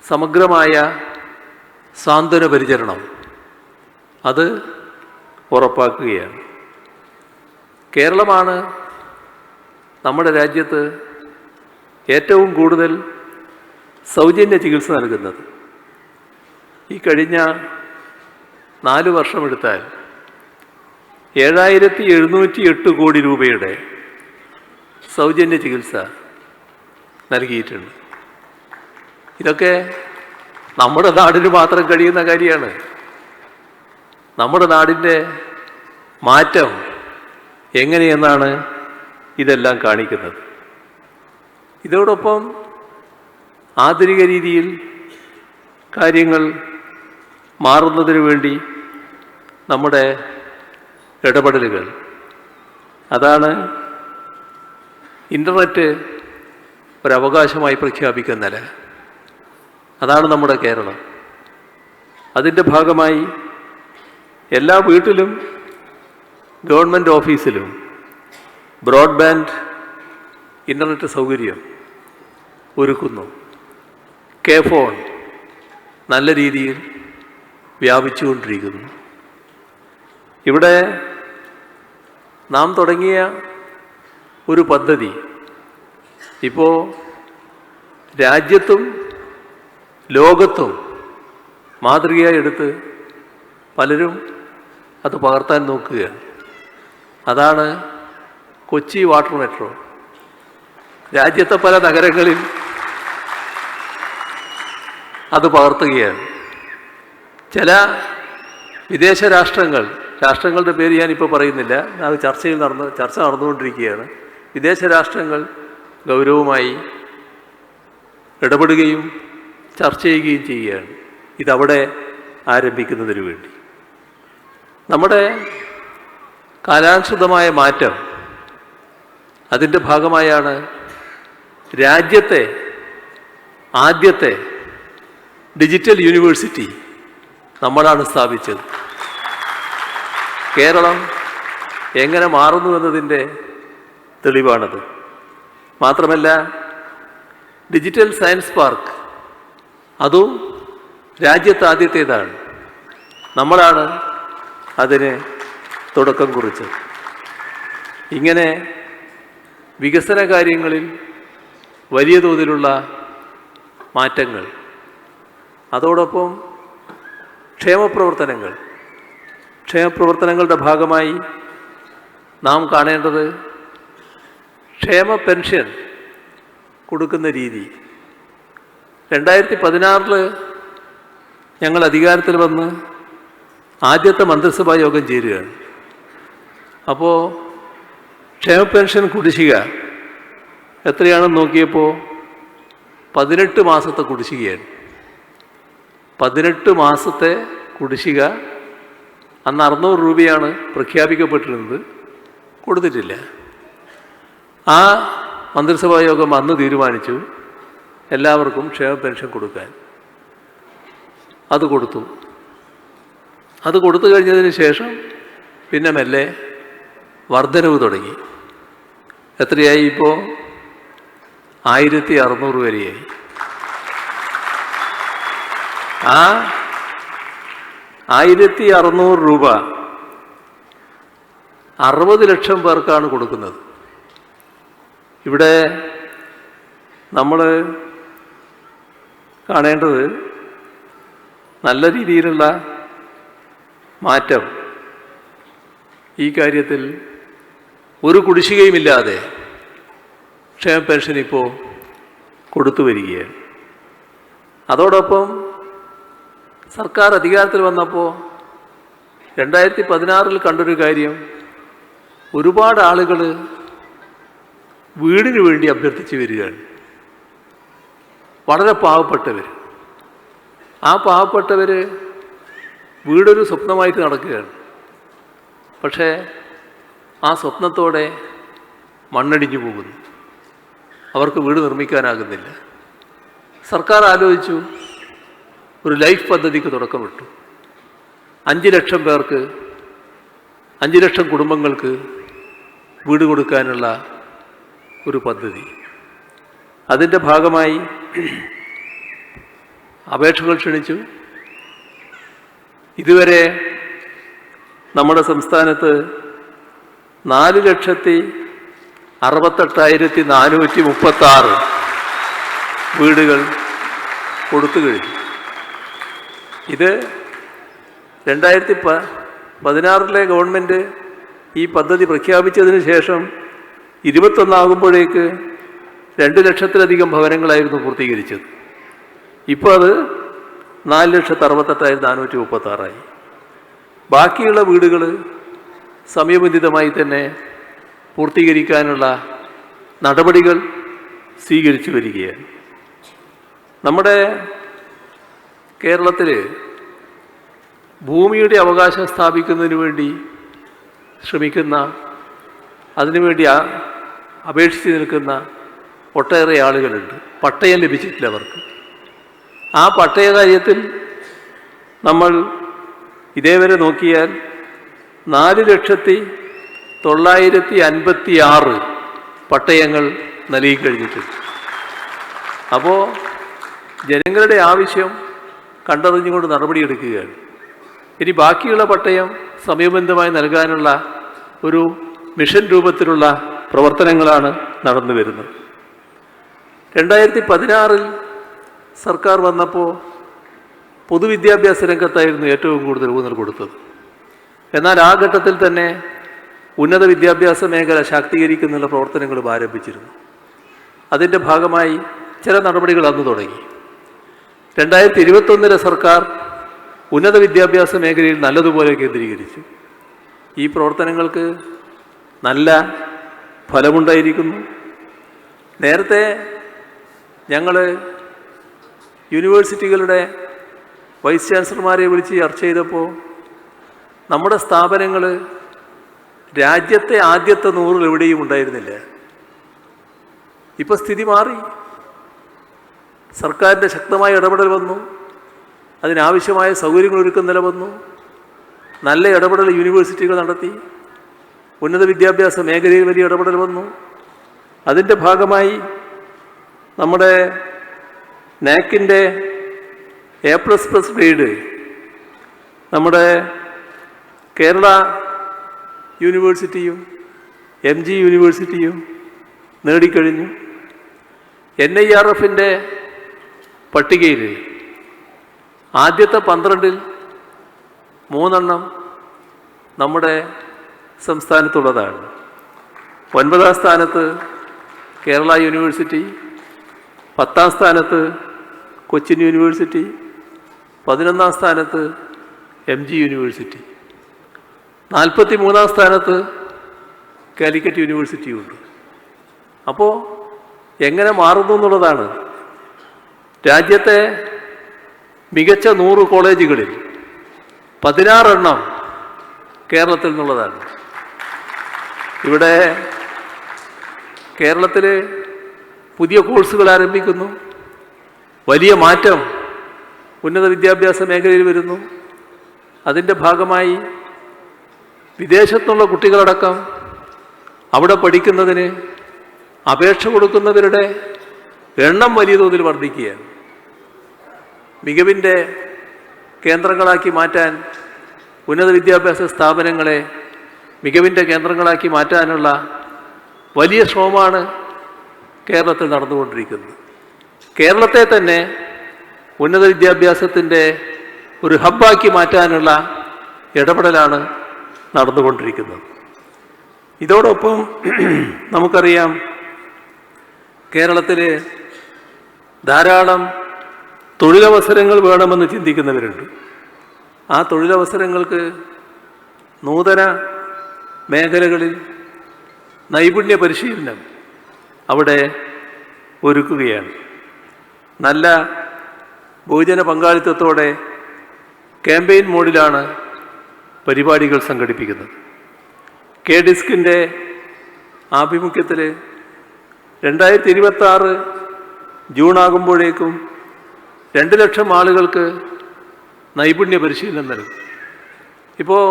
Speaker 2: സമഗ്രമായ സാന്ത്വന പരിചരണം അത് ഉറപ്പാക്കുകയാണ്. കേരളമാണ് നമ്മുടെ രാജ്യത്ത് ഏറ്റവും കൂടുതൽ സൗജന്യ ചികിത്സ നൽകുന്നത്. ഈ കഴിഞ്ഞ 4 വർഷമെടുത്താൽ 7708 കോടി രൂപയുടെ സൗജന്യ ചികിത്സ നൽകിയിട്ടുണ്ട്. ഇതൊക്കെ നമ്മുടെ നാടിന് മാത്രം കഴിയുന്ന കാര്യമാണ്. നമ്മുടെ നാടിൻ്റെ മാറ്റം എങ്ങനെയെന്നാണ് ഇതെല്ലാം കാണിക്കുന്നത്. ഇതോടൊപ്പം ആധുനിക രീതിയിൽ കാര്യങ്ങൾ മാറുന്നതിനു വേണ്ടി നമ്മുടെ ഇടപെടലുകൾ, അതാണ് ഇൻ്റർനെറ്റ് ഒരവകാശമായി പ്രഖ്യാപിക്കുന്ന നില. അതാണ് നമ്മുടെ കേരളം. അതിൻ്റെ ഭാഗമായി എല്ലാ വീട്ടിലും ഗവൺമെൻറ് ഓഫീസിലും ബ്രോഡ്ബാൻഡ് ഇൻ്റർനെറ്റ് സൗകര്യം ഒരുക്കുന്നു. ഫോൺ നല്ല രീതിയിൽ വ്യാപിച്ചുകൊണ്ടിരിക്കുന്നു. ഇവിടെ നാം തുടങ്ങിയ ഒരു പദ്ധതി ഇപ്പോൾ രാജ്യത്തും ലോകത്തും മാതൃകയായി എടുത്ത് പലരും അത് പകർത്താൻ നോക്കുകയാണ്. അതാണ് കൊച്ചി വാട്ടർ മെട്രോ. രാജ്യത്തെ പല നഗരങ്ങളിൽ അത് പകർത്തുകയാണ്. ചില വിദേശ രാഷ്ട്രങ്ങളുടെ പേര് ഞാനിപ്പോൾ പറയുന്നില്ല, അത് ചർച്ച നടന്നുകൊണ്ടിരിക്കുകയാണ്. വിദേശ രാഷ്ട്രങ്ങൾ ഗൗരവമായി ഇടപെടുകയും ചർച്ച ചെയ്യുകയും ചെയ്യുകയാണ് ഇതവിടെ ആരംഭിക്കുന്നതിന് വേണ്ടി. നമ്മുടെ കാലാനുസൃതമായ മാറ്റം അതിൻ്റെ ഭാഗമായാണ് രാജ്യത്തെ ആദ്യത്തെ ഡിജിറ്റൽ യൂണിവേഴ്സിറ്റി നമ്മളാണ് സ്ഥാപിച്ചത്. കേരളം എങ്ങനെ മാറുന്നു എന്നതിൻ്റെ തെളിവാണത്. മാത്രമല്ല, ഡിജിറ്റൽ സയൻസ് പാർക്ക് അതും രാജ്യത്ത് ആദ്യത്തേതാണ്. നമ്മളാണ് അതിന് തുടക്കം കുറിച്ചത്. ഇങ്ങനെ വികസന കാര്യങ്ങളിൽ വലിയ തോതിലുള്ള മാറ്റങ്ങൾ, അതോടൊപ്പം ക്ഷേമപ്രവർത്തനങ്ങളുടെ ഭാഗമായി നാം കാണേണ്ടത് ക്ഷേമ പെൻഷൻ കൊടുക്കുന്ന രീതി. 2016 ഞങ്ങൾ അധികാരത്തിൽ വന്ന് ആദ്യത്തെ മന്ത്രിസഭാ യോഗം ചേരുകയാണ്. അപ്പോൾ ക്ഷേമ പെൻഷൻ കുടിശ്ശിക എത്രയാണെന്ന് നോക്കിയപ്പോൾ 18 മാസത്തെ കുടിശ്ശികയാണ്. 18 മാസത്തെ കുടിശ്ശിക. അന്ന് 600 രൂപയാണ് പ്രഖ്യാപിക്കപ്പെട്ടിരുന്നത്, കൊടുത്തിട്ടില്ല. ആ മന്ത്രിസഭാ യോഗം അന്ന് തീരുമാനിച്ചു എല്ലാവർക്കും ക്ഷേമ പെൻഷൻ കൊടുക്കാൻ. അത് കൊടുത്തു. അത് കൊടുത്തു കഴിഞ്ഞതിന് ശേഷം പിന്നെ മെല്ലെ വർധനവ് തുടങ്ങി. എത്രയായി ഇപ്പോൾ? 1600 വരെയായി. ആ 1600 രൂപ 60 ലക്ഷം പേർക്കാണ് കൊടുക്കുന്നത്. ഇവിടെ നമ്മൾ കാണേണ്ടത് നല്ല രീതിയിലുള്ള മാറ്റം ഈ കാര്യത്തിൽ ഒരു കുടിശ്ശികയുമില്ലാതെ ക്ഷേമ പെൻഷൻ ഇപ്പോൾ കൊടുത്തു വരികയാണ്. അതോടൊപ്പം സർക്കാർ അധികാരത്തിൽ വന്നപ്പോൾ 2016 കണ്ടൊരു കാര്യം, ഒരുപാട് ആളുകൾ വീടിന് വേണ്ടി അഭ്യർത്ഥിച്ച് വരികയാണ്. വളരെ പാവപ്പെട്ടവർ. ആ പാവപ്പെട്ടവർ വീടൊരു സ്വപ്നമായിട്ട് നടക്കുകയാണ്. പക്ഷേ ആ സ്വപ്നത്തോടെ മണ്ണടിഞ്ഞു പോകുന്നു. അവർക്ക് വീട് നിർമ്മിക്കാനാകുന്നില്ല. സർക്കാർ ആലോചിച്ചു, ഒരു ലൈഫ് പദ്ധതിക്ക് തുടക്കമിട്ടു. 5 ലക്ഷം പേർക്ക്, 5 ലക്ഷം കുടുംബങ്ങൾക്ക് വീട് കൊടുക്കാനുള്ള ഒരു പദ്ധതി. അതിൻ്റെ ഭാഗമായി അപേക്ഷകൾ ക്ഷണിച്ചു. ഇതുവരെ നമ്മുടെ സംസ്ഥാനത്ത് 4,68,436 വീടുകൾ കൊടുത്തു കഴിഞ്ഞു. ഇത് 2016 ഗവൺമെൻറ് ഈ പദ്ധതി പ്രഖ്യാപിച്ചതിന് ശേഷം 21 ആകുമ്പോഴേക്ക് 2 ലക്ഷത്തിലധികം ഭവനങ്ങളായിരുന്നു പൂർത്തീകരിച്ചത്. ഇപ്പോൾ അത് 4,68,436 ബാക്കിയുള്ള വീടുകൾ സമയബന്ധിതമായി തന്നെ പൂർത്തീകരിക്കാനുള്ള നടപടികൾ സ്വീകരിച്ചു വരികയാണ്. നമ്മുടെ കേരളത്തിൽ ഭൂമിയുടെ അവകാശം സ്ഥാപിക്കുന്നതിന് വേണ്ടി ശ്രമിക്കുന്ന, അതിനുവേണ്ടി അപേക്ഷിച്ച് നിൽക്കുന്ന ഒട്ടേറെ ആളുകളുണ്ട്. പട്ടയം ലഭിച്ചിട്ടില്ല അവർക്ക്. ആ പട്ടയ കാര്യത്തിൽ നമ്മൾ ഇതേവരെ നോക്കിയാൽ 4,956 പട്ടയങ്ങൾ നൽകിക്കഴിഞ്ഞിട്ടുണ്ട്. അപ്പോൾ ജനങ്ങളുടെ ആവശ്യം കണ്ടറിഞ്ഞുകൊണ്ട് നടപടിയെടുക്കുകയാണ്. ഇനി ബാക്കിയുള്ള പട്ടയം സമയബന്ധമായി നൽകാനുള്ള ഒരു മിഷൻ രൂപത്തിലുള്ള പ്രവർത്തനങ്ങളാണ് നടന്നു വരുന്നത്. 2016 സർക്കാർ വന്നപ്പോൾ പൊതുവിദ്യാഭ്യാസ രംഗത്തായിരുന്നു ഏറ്റവും കൂടുതൽ ഊന്നൽ കൊടുത്തത്. എന്നാൽ ആ ഘട്ടത്തിൽ തന്നെ ഉന്നത വിദ്യാഭ്യാസ മേഖല ശാക്തീകരിക്കുന്നതിനുള്ള പ്രവർത്തനങ്ങളും ആരംഭിച്ചിരുന്നു. അതിൻ്റെ ഭാഗമായി ചില നടപടികൾ അന്ന് തുടങ്ങി. 2021 സർക്കാർ ഉന്നത വിദ്യാഭ്യാസ മേഖലയിൽ നല്ലതുപോലെ കേന്ദ്രീകരിച്ചു. ഈ പ്രവർത്തനങ്ങൾക്ക് നല്ല ഫലമുണ്ടായിരിക്കുന്നു. നേരത്തെ ഞങ്ങൾ യൂണിവേഴ്സിറ്റികളുടെ വൈസ് ചാൻസലർമാരെ വിളിച്ച് ചർച്ച ചെയ്തപ്പോൾ നമ്മുടെ സ്ഥാപനങ്ങൾ രാജ്യത്തെ ആദ്യത്തെ 100 എവിടെയും ഉണ്ടായിരുന്നില്ല. ഇപ്പോൾ സ്ഥിതി മാറി. സർക്കാരിൻ്റെ ശക്തമായ ഇടപെടൽ വന്നു. അതിനാവശ്യമായ സൗകര്യങ്ങൾ ഒരുക്കുന്ന നില വന്നു. നല്ല ഇടപെടൽ യൂണിവേഴ്സിറ്റികൾ നടത്തി. ഉന്നത വിദ്യാഭ്യാസ മേഖലയിൽ വലിയ ഇടപെടൽ വന്നു. അതിൻ്റെ ഭാഗമായി നമ്മുടെ നാക്കിൻ്റെ A++ ഗ്രേഡ് നമ്മുടെ കേരള യൂണിവേഴ്സിറ്റിയും MG യൂണിവേഴ്സിറ്റിയും നേടിക്കഴിഞ്ഞു. NIRFൻ്റെ പട്ടികയിൽ ആദ്യത്തെ 12-ൽ 3 നമ്മുടെ സംസ്ഥാനത്തുള്ളതാണ്. 9ാം സ്ഥാനത്ത് കേരള യൂണിവേഴ്സിറ്റി, 10ാം സ്ഥാനത്ത് കൊച്ചിൻ യൂണിവേഴ്സിറ്റി, 11ാം സ്ഥാനത്ത് MG യൂണിവേഴ്സിറ്റി, 43ാം സ്ഥാനത്ത് കാലിക്കറ്റ് യൂണിവേഴ്സിറ്റിയുണ്ട്. അപ്പോൾ എങ്ങനെ മാറുന്നു എന്നുള്ളതാണ്. രാജ്യത്തെ മികച്ച 100 കോളേജുകളിൽ 16 കേരളത്തിൽ നിന്നുള്ളതാണ്. ഇവിടെ കേരളത്തിൽ പുതിയ കോഴ്സുകൾ ആരംഭിക്കുന്നു. വലിയ മാറ്റം ഉന്നത വിദ്യാഭ്യാസ മേഖലയിൽ വരുന്നു. അതിൻ്റെ ഭാഗമായി വിദേശത്തുള്ള കുട്ടികളടക്കം അവിടെ പഠിക്കുന്നതിന് അപേക്ഷ കൊടുക്കുന്നവരുടെ എണ്ണം വലിയ തോതിൽ വർദ്ധിക്കുകയാണ്. മികവിൻ്റെ കേന്ദ്രങ്ങളാക്കി മാറ്റാൻ ഉന്നത വിദ്യാഭ്യാസ സ്ഥാപനങ്ങളെ മികവിൻ്റെ കേന്ദ്രങ്ങളാക്കി മാറ്റാനുള്ള വലിയ ശ്രമമാണ് കേരളത്തിൽ നടന്നുകൊണ്ടിരിക്കുന്നത്. കേരളത്തെ തന്നെ ഉന്നത വിദ്യാഭ്യാസത്തിൻ്റെ ഒരു ഹബ്ബാക്കി മാറ്റാനുള്ള ഇടപെടലാണ് നടന്നുകൊണ്ടിരിക്കുന്നത്. ഇതോടൊപ്പം നമുക്കറിയാം, കേരളത്തിൽ ധാരാളം തൊഴിലവസരങ്ങൾ വേണമെന്ന് ചിന്തിക്കുന്നവരുണ്ട്. ആ തൊഴിലവസരങ്ങൾക്ക് നൂതന മേഖലകളിൽ നൈപുണ്യ പരിശീലനം അവിടെ ഒരുക്കുകയാണ്. നല്ല ബഹുജന പങ്കാളിത്തത്തോടെ ക്യാമ്പയിൻ മോഡിലാണ് പരിപാടികൾ സംഘടിപ്പിക്കുന്നത്. കെ ഡിസ്കിൻ്റെ ആഭിമുഖ്യത്തിൽ 2026 ജൂൺ ആകുമ്പോഴേക്കും 2 ലക്ഷം ആളുകൾക്ക് നൈപുണ്യ പരിശീലനം നൽകും. ഇപ്പോൾ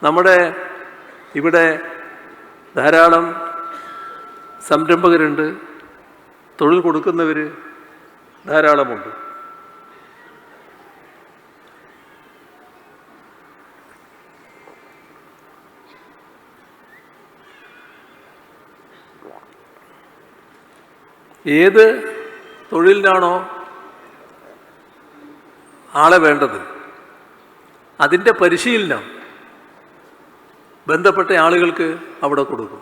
Speaker 2: നമ്മുടെ ഇവിടെ ധാരാളം സംരംഭകരുണ്ട്, തൊഴിൽ കൊടുക്കുന്നവർ ധാരാളമുണ്ട്. ഏത് തൊഴിലിനാണോ ആളെ വേണ്ടത് അതിൻ്റെ പരിശീലനം ബന്ധപ്പെട്ട ആളുകൾക്ക് അവിടെ കൊടുക്കും.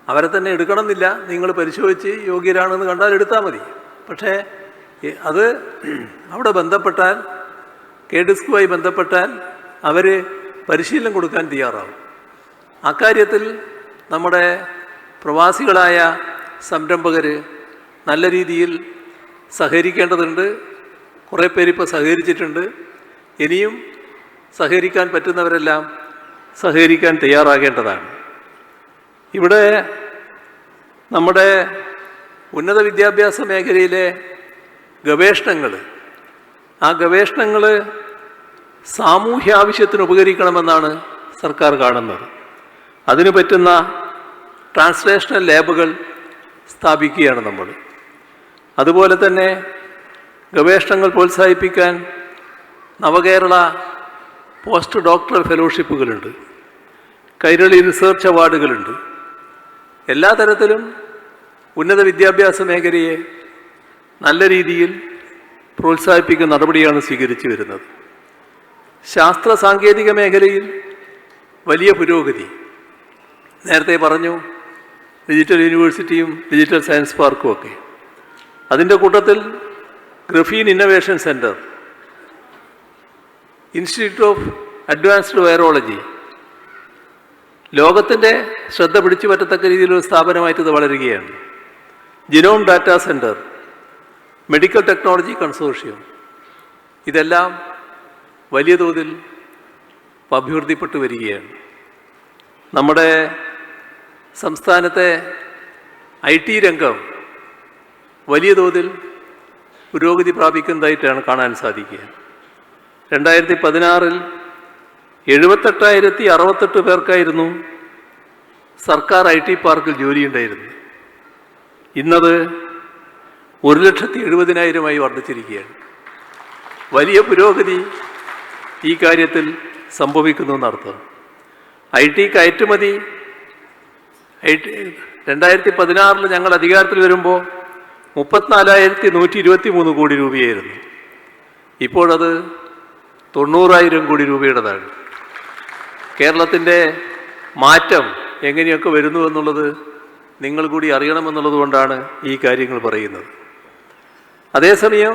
Speaker 2: അവരെ തന്നെ എടുക്കണമെന്നില്ല, നിങ്ങൾ പരിശോധിച്ച് യോഗ്യരാണെന്ന് കണ്ടാൽ എടുത്താൽ മതി. പക്ഷേ അത് അവിടെ ബന്ധപ്പെട്ടാൽ, കെ ഡിസ്കുമായി ബന്ധപ്പെട്ടാൽ അവർ പരിശീലനം കൊടുക്കാൻ തയ്യാറാവും. അക്കാര്യത്തിൽ നമ്മുടെ പ്രവാസികളായ സംരംഭകർ നല്ല രീതിയിൽ സഹകരിക്കേണ്ടതുണ്ട്. കുറേ പേരിപ്പോൾ സഹകരിച്ചിട്ടുണ്ട്. ഇനിയും സഹകരിക്കാൻ പറ്റുന്നവരെല്ലാം സഹകരിക്കാൻ തയ്യാറാകേണ്ടതാണ്. ഇവിടെ നമ്മുടെ ഉന്നത വിദ്യാഭ്യാസ മേഖലയിലെ ഗവേഷണങ്ങൾ, ആ ഗവേഷണങ്ങൾ സാമൂഹ്യ ആവശ്യത്തിന് ഉപകരിക്കണമെന്നാണ് സർക്കാർ കാണുന്നത്. അതിന് പറ്റുന്ന ട്രാൻസ്ലേഷണൽ ലാബുകൾ സ്ഥാപിക്കുകയാണ് നമ്മൾ. അതുപോലെ തന്നെ ഗവേഷണങ്ങൾ പ്രോത്സാഹിപ്പിക്കാൻ നവകേരള പോസ്റ്റ് ഡോക്ടറൽ ഫെലോഷിപ്പുകളുണ്ട്, കൈരളി റിസർച്ച് അവാർഡുകളുണ്ട്. എല്ലാ തരത്തിലും ഉന്നത വിദ്യാഭ്യാസ മേഖലയെ നല്ല രീതിയിൽ പ്രോത്സാഹിപ്പിക്കുന്ന നടപടിയാണ് സ്വീകരിച്ചു വരുന്നത്. ശാസ്ത്ര സാങ്കേതിക മേഖലയിൽ വലിയ പുരോഗതി. നേരത്തെ പറഞ്ഞു, ഡിജിറ്റൽ യൂണിവേഴ്സിറ്റിയും ഡിജിറ്റൽ സയൻസ് പാർക്കും ഒക്കെ. അതിൻ്റെ കൂട്ടത്തിൽ graphene innovation centre, institute of advanced virology ലോകത്തിൻ്റെ ശ്രദ്ധ പിടിച്ചു പറ്റത്തക്ക രീതിയിലൊരു സ്ഥാപനമായിട്ട് ഇത് വളരുകയാണ്. Genome data centre, medical technology consortium, ഇതെല്ലാം വലിയ തോതിൽ അഭിവൃദ്ധിപ്പെട്ടു വരികയാണ്. നമ്മുടെ സംസ്ഥാനത്തെ IT രംഗം വലിയ തോതിൽ പുരോഗതി പ്രാപിക്കുന്നതായിട്ടാണ് കാണാൻ സാധിക്കുക. 2016 78,068 പേർക്കായിരുന്നു സർക്കാർ IT പാർക്കിൽ ജോലിയുണ്ടായിരുന്നു. ഇന്നത് 1,70,000 വർദ്ധിച്ചിരിക്കുകയാണ്. വലിയ പുരോഗതി ഈ കാര്യത്തിൽ സംഭവിക്കുന്നു എന്നർത്ഥം. IT കയറ്റുമതി 2016 ഞങ്ങൾ അധികാരത്തിൽ വരുമ്പോൾ 34,123 കോടി രൂപയായിരുന്നു. ഇപ്പോഴത് 90,000 കോടി രൂപയുടേതാണ്. കേരളത്തിൻ്റെ മാറ്റം എങ്ങനെയൊക്കെ വരുന്നു എന്നുള്ളത് നിങ്ങൾ കൂടി അറിയണമെന്നുള്ളത് കൊണ്ടാണ് ഈ കാര്യങ്ങൾ പറയുന്നത്. അതേസമയം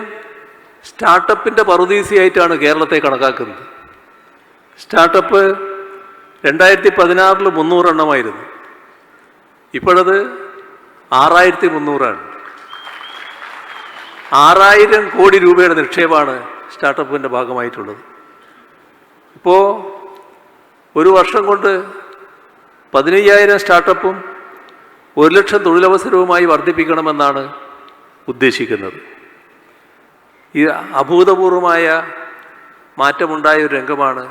Speaker 2: സ്റ്റാർട്ടപ്പിൻ്റെ പറുദീസയായിട്ടാണ് കേരളത്തെ കണക്കാക്കുന്നത്. സ്റ്റാർട്ടപ്പ് 2016 300 എണ്ണമായിരുന്നു, ഇപ്പോഴത് 6,300 6,000 കോടി രൂപയുടെ നിക്ഷേപമാണ് സ്റ്റാർട്ടപ്പിൻ്റെ ഭാഗമായിട്ടുള്ളത്. ഇപ്പോൾ ഒരു വർഷം കൊണ്ട് 15,000 സ്റ്റാർട്ടപ്പും 1,00,000 തൊഴിലവസരവുമായി വർദ്ധിപ്പിക്കണമെന്നാണ് ഉദ്ദേശിക്കുന്നത്. ഈ അഭൂതപൂർവമായ മാറ്റമുണ്ടായ ഒരു രംഗമാണ്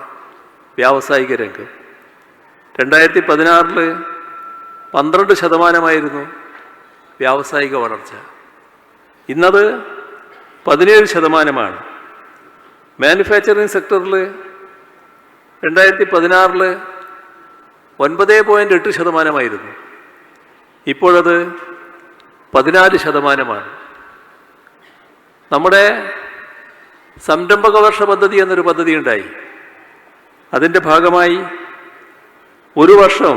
Speaker 2: വ്യാവസായിക രംഗം. 2016 12% വ്യാവസായിക വളർച്ച. ഇന്നത് 17%. മാനുഫാക്ചറിങ് സെക്ടറിൽ 2016 9.8%. ഇപ്പോഴത് 14%. നമ്മുടെ സംരംഭക വർഷ പദ്ധതി എന്നൊരു പദ്ധതി ഉണ്ടായി. അതിൻ്റെ ഭാഗമായി ഒരു വർഷം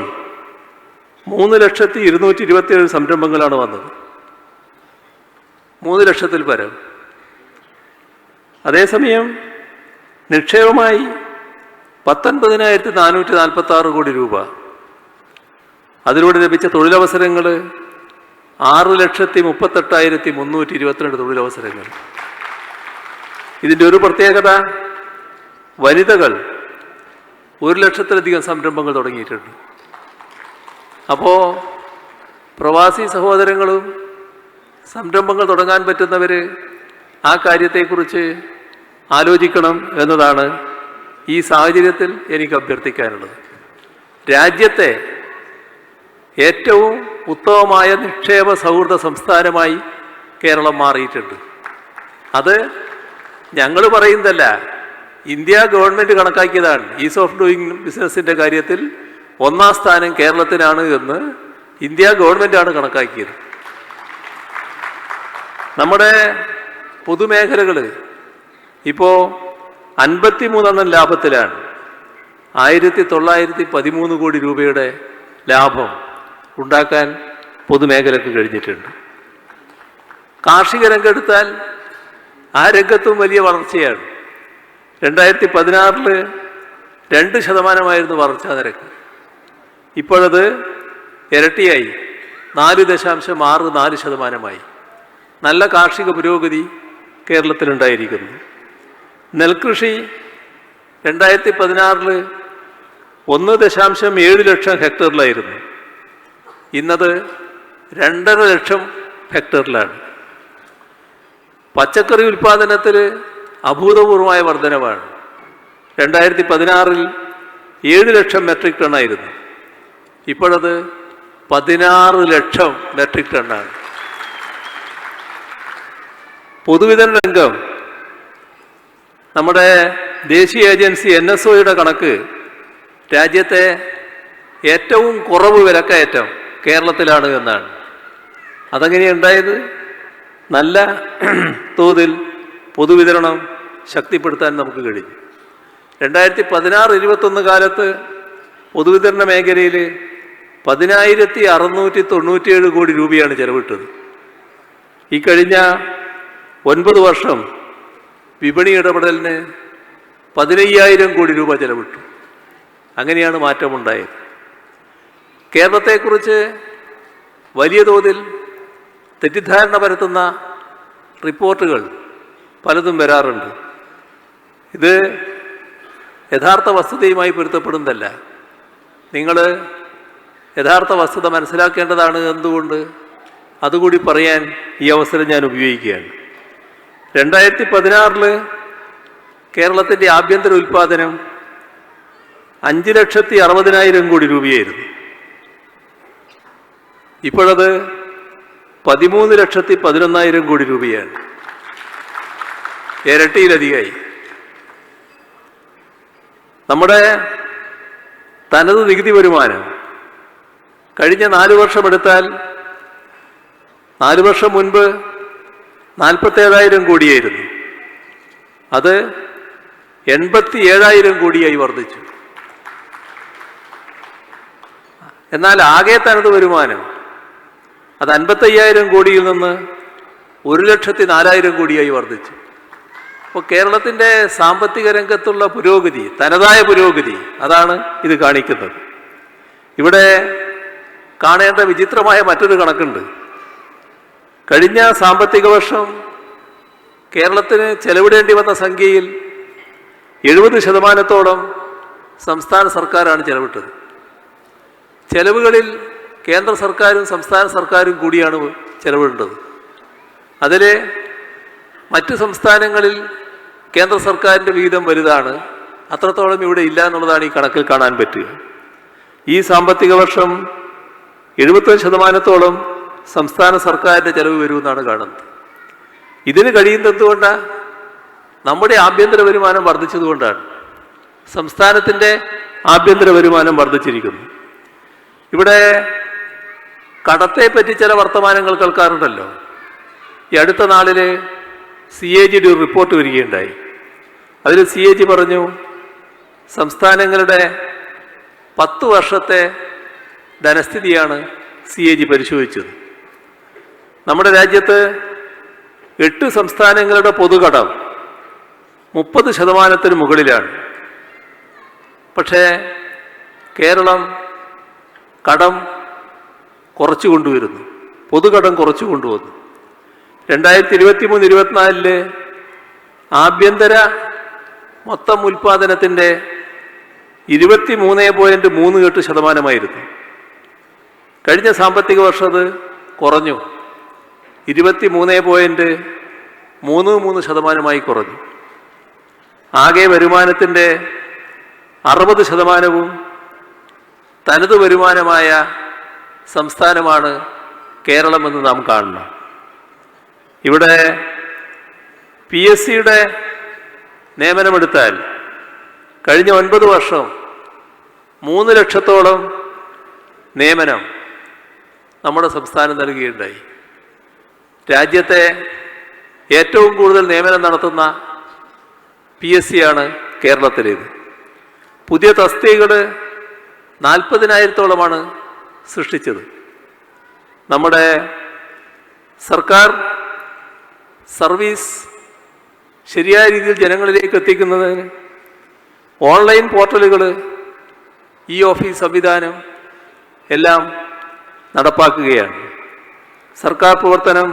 Speaker 2: 3,227,000 സംരംഭങ്ങളാണ് വന്നത്. 3,00,000-ൽ പരം. അതേസമയം നിക്ഷേപമായി 19,446 കോടി രൂപ. അതിലൂടെ ലഭിച്ച തൊഴിലവസരങ്ങൾ 6,38,322 തൊഴിലവസരങ്ങൾ. ഇതിൻ്റെ ഒരു പ്രത്യേകത, വനിതകൾ 1,00,000-ലധികം സംരംഭങ്ങൾ തുടങ്ങിയിട്ടുണ്ട്. അപ്പോൾ പ്രവാസി സഹോദരങ്ങളും സംരംഭങ്ങൾ തുടങ്ങാൻ പറ്റുന്നവർ ആ കാര്യത്തെക്കുറിച്ച് ആലോചിക്കണം എന്നതാണ് ഈ സാഹചര്യത്തിൽ എനിക്ക് അഭ്യർത്ഥിക്കാനുള്ളത്. രാജ്യത്തെ ഏറ്റവും ഉത്തമമായ നിക്ഷേപ സൗഹൃദ സംസ്ഥാനമായി കേരളം മാറിയിട്ടുണ്ട്. അത് ഞങ്ങൾ പറയുന്നതല്ല, ഇന്ത്യ ഗവൺമെൻറ് കണക്കാക്കിയതാണ്. ഈസ് ഓഫ് ഡൂയിങ് ബിസിനസ്സിൻ്റെ കാര്യത്തിൽ 1ാം സ്ഥാനം കേരളത്തിനാണ് എന്ന് ഇന്ത്യ ഗവൺമെൻറ്റാണ് കണക്കാക്കിയത്. നമ്മുടെ പൊതുമേഖലകൾ ഇപ്പോൾ 53 ലാഭത്തിലാണ്. 1,913 കോടി രൂപയുടെ ലാഭം ഉണ്ടാക്കാൻ പൊതുമേഖലക്ക് കഴിഞ്ഞിട്ടുണ്ട്. കാർഷിക രംഗം എടുത്താൽ ആ രംഗത്തും വലിയ വളർച്ചയാണ്. 2016 2% വളർച്ചാ നിരക്ക്. ഇപ്പോഴത് ഇരട്ടിയായി, 4.64%. നല്ല കാർഷിക പുരോഗതി കേരളത്തിലുണ്ടായിരിക്കുന്നു. നെൽകൃഷി 2016 1.7 ലക്ഷം ഹെക്ടറിലായിരുന്നു. ഇന്നത് 2.5 ലക്ഷം ഹെക്ടറിലാണ്. പച്ചക്കറി ഉൽപ്പാദനത്തിൽ അഭൂതപൂർവമായ വർധനവാണ്. 2016 7 ലക്ഷം മെട്രിക് ടണ്ണായിരുന്നു. ഇപ്പോഴത് 16 ലക്ഷം മെട്രിക് ടണ്ണാണ്. പൊതുവിതരണ രംഗം, നമ്മുടെ ദേശീയ ഏജൻസി NSOയുടെ കണക്ക് രാജ്യത്തെ ഏറ്റവും കുറവ് വിലക്കയറ്റം കേരളത്തിലാണ് എന്നാണ്. അതെങ്ങനെയുണ്ടായത്? നല്ല തോതിൽ പൊതുവിതരണം ശക്തിപ്പെടുത്താൻ നമുക്ക് കഴിഞ്ഞു. 2016-21 കാലത്ത് പൊതുവിതരണ മേഖലയിൽ 10,697 കോടി രൂപയാണ് ചെലവിട്ടത്. ഈ കഴിഞ്ഞ 9 വർഷം വിപണി ഇടപെടലിന് 15,000 കോടി രൂപ ചെലവിട്ടു. അങ്ങനെയാണ് മാറ്റമുണ്ടായത്. കേരളത്തെക്കുറിച്ച് വലിയ തോതിൽ തെറ്റിദ്ധാരണ പരത്തുന്ന റിപ്പോർട്ടുകൾ പലതും വരാറുണ്ട്. ഇത് യഥാർത്ഥ വസ്തുതയുമായി പൊരുത്തപ്പെടുന്നതല്ല. നിങ്ങൾ യഥാർത്ഥ വസ്തുത മനസ്സിലാക്കേണ്ടതാണ്. എന്തുകൊണ്ട്? അതുകൂടി പറയാൻ ഈ അവസരം ഞാൻ ഉപയോഗിക്കുകയാണ്. 2016 കേരളത്തിൻ്റെ ആഭ്യന്തര ഉൽപ്പാദനം 5,60,000 കോടി രൂപയായിരുന്നു. ഇപ്പോഴത് 13,11,000 കോടി രൂപയാണ്. ഇരട്ടിയിലധികമായി. നമ്മുടെ തനത് നികുതി വരുമാനം കഴിഞ്ഞ 4 വർഷം എടുത്താൽ, 4 വർഷം മുൻപ് 47,000 കോടിയായിരുന്നു. അത് 87,000 കോടിയായി വർദ്ധിച്ചു. എന്നാൽ ആകെ തനത് വരുമാനം അത് 55,000 കോടിയിൽ നിന്ന് 1,04,000 കോടിയായി വർദ്ധിച്ചു. അപ്പോൾ കേരളത്തിൻ്റെ സാമ്പത്തിക രംഗത്തുള്ള പുരോഗതി, തനതായ പുരോഗതി, അതാണ് ഇത് കാണിക്കുന്നത്. ഇവിടെ കാണേണ്ട വിചിത്രമായ മറ്റൊരു കണക്കുണ്ട്. കഴിഞ്ഞ സാമ്പത്തിക വർഷം കേരളത്തിന് ചെലവിടേണ്ടി വന്ന സംഖ്യയിൽ 70% സംസ്ഥാന സർക്കാരാണ് ചെലവിട്ടത്. ചെലവുകളിൽ കേന്ദ്ര സർക്കാരും സംസ്ഥാന സർക്കാരും കൂടിയാണ് ചെലവിടേണ്ടത്. അതിൽ മറ്റ് സംസ്ഥാനങ്ങളിൽ കേന്ദ്ര സർക്കാരിൻ്റെ വിഹിതം വലുതാണ്, അത്രത്തോളം ഇവിടെ ഇല്ല എന്നുള്ളതാണ് ഈ കണക്കിൽ കാണാൻ പറ്റുക. ഈ സാമ്പത്തിക വർഷം 75% സംസ്ഥാന സർക്കാരിൻ്റെ ചെലവ് വരുമെന്നാണ് കാണുന്നത്. ഇതിന് കഴിയുന്നത് എന്തുകൊണ്ടാണ്? നമ്മുടെ ആഭ്യന്തര വരുമാനം വർദ്ധിച്ചതുകൊണ്ടാണ്. സംസ്ഥാനത്തിൻ്റെ ആഭ്യന്തര വരുമാനം വർദ്ധിച്ചിരിക്കുന്നു. ഇവിടെ കടത്തെപ്പറ്റി ചില വർത്തമാനങ്ങൾ കേൾക്കാറുണ്ടല്ലോ. ഈ അടുത്ത നാളിൽ CAG ഒരു റിപ്പോർട്ട് വരികയുണ്ടായി. അതിൽ CAG പറഞ്ഞു, സംസ്ഥാനങ്ങളുടെ 10 വർഷത്തെ ധനസ്ഥിതിയാണ് CAG പരിശോധിച്ചത്. നമ്മുടെ രാജ്യത്ത് 8 സംസ്ഥാനങ്ങളുടെ പൊതുകടം 30% മുകളിലാണ്. പക്ഷേ കേരളം കടം കുറച്ചു കൊണ്ടുവരുന്നു, പൊതുകടം കുറച്ചു കൊണ്ടുവന്നു. 2023-24 ആഭ്യന്തര മൊത്തം ഉൽപ്പാദനത്തിൻ്റെ 23.38% കഴിഞ്ഞ സാമ്പത്തിക വർഷം അത് കുറഞ്ഞു, 23.33% കുറഞ്ഞു. ആകെ വരുമാനത്തിൻ്റെ 60% തനത് വരുമാനമായ സംസ്ഥാനമാണ് കേരളമെന്ന് നാം കാണണം. ഇവിടെ PSCയുടെ നിയമനമെടുത്താൽ കഴിഞ്ഞ 9 വർഷം 3 ലക്ഷത്തോളം നിയമനം നമ്മുടെ സംസ്ഥാനം നൽകുകയുണ്ടായി. രാജ്യത്തെ ഏറ്റവും കൂടുതൽ നിയമനം നടത്തുന്ന PSCയാണ് കേരളത്തിലേത്. പുതിയ തസ്തികകൾ 40,000-ഓളമാണ് സൃഷ്ടിച്ചത്. നമ്മുടെ സർക്കാർ സർവീസ് ശരിയായ രീതിയിൽ ജനങ്ങളിലേക്ക് എത്തിക്കുന്നതിന് ഓൺലൈൻ പോർട്ടലുകൾ, ഓഫീസ് സംവിധാനം എല്ലാം നടപ്പാക്കുകയാണ്. സർക്കാർ പ്രവർത്തനം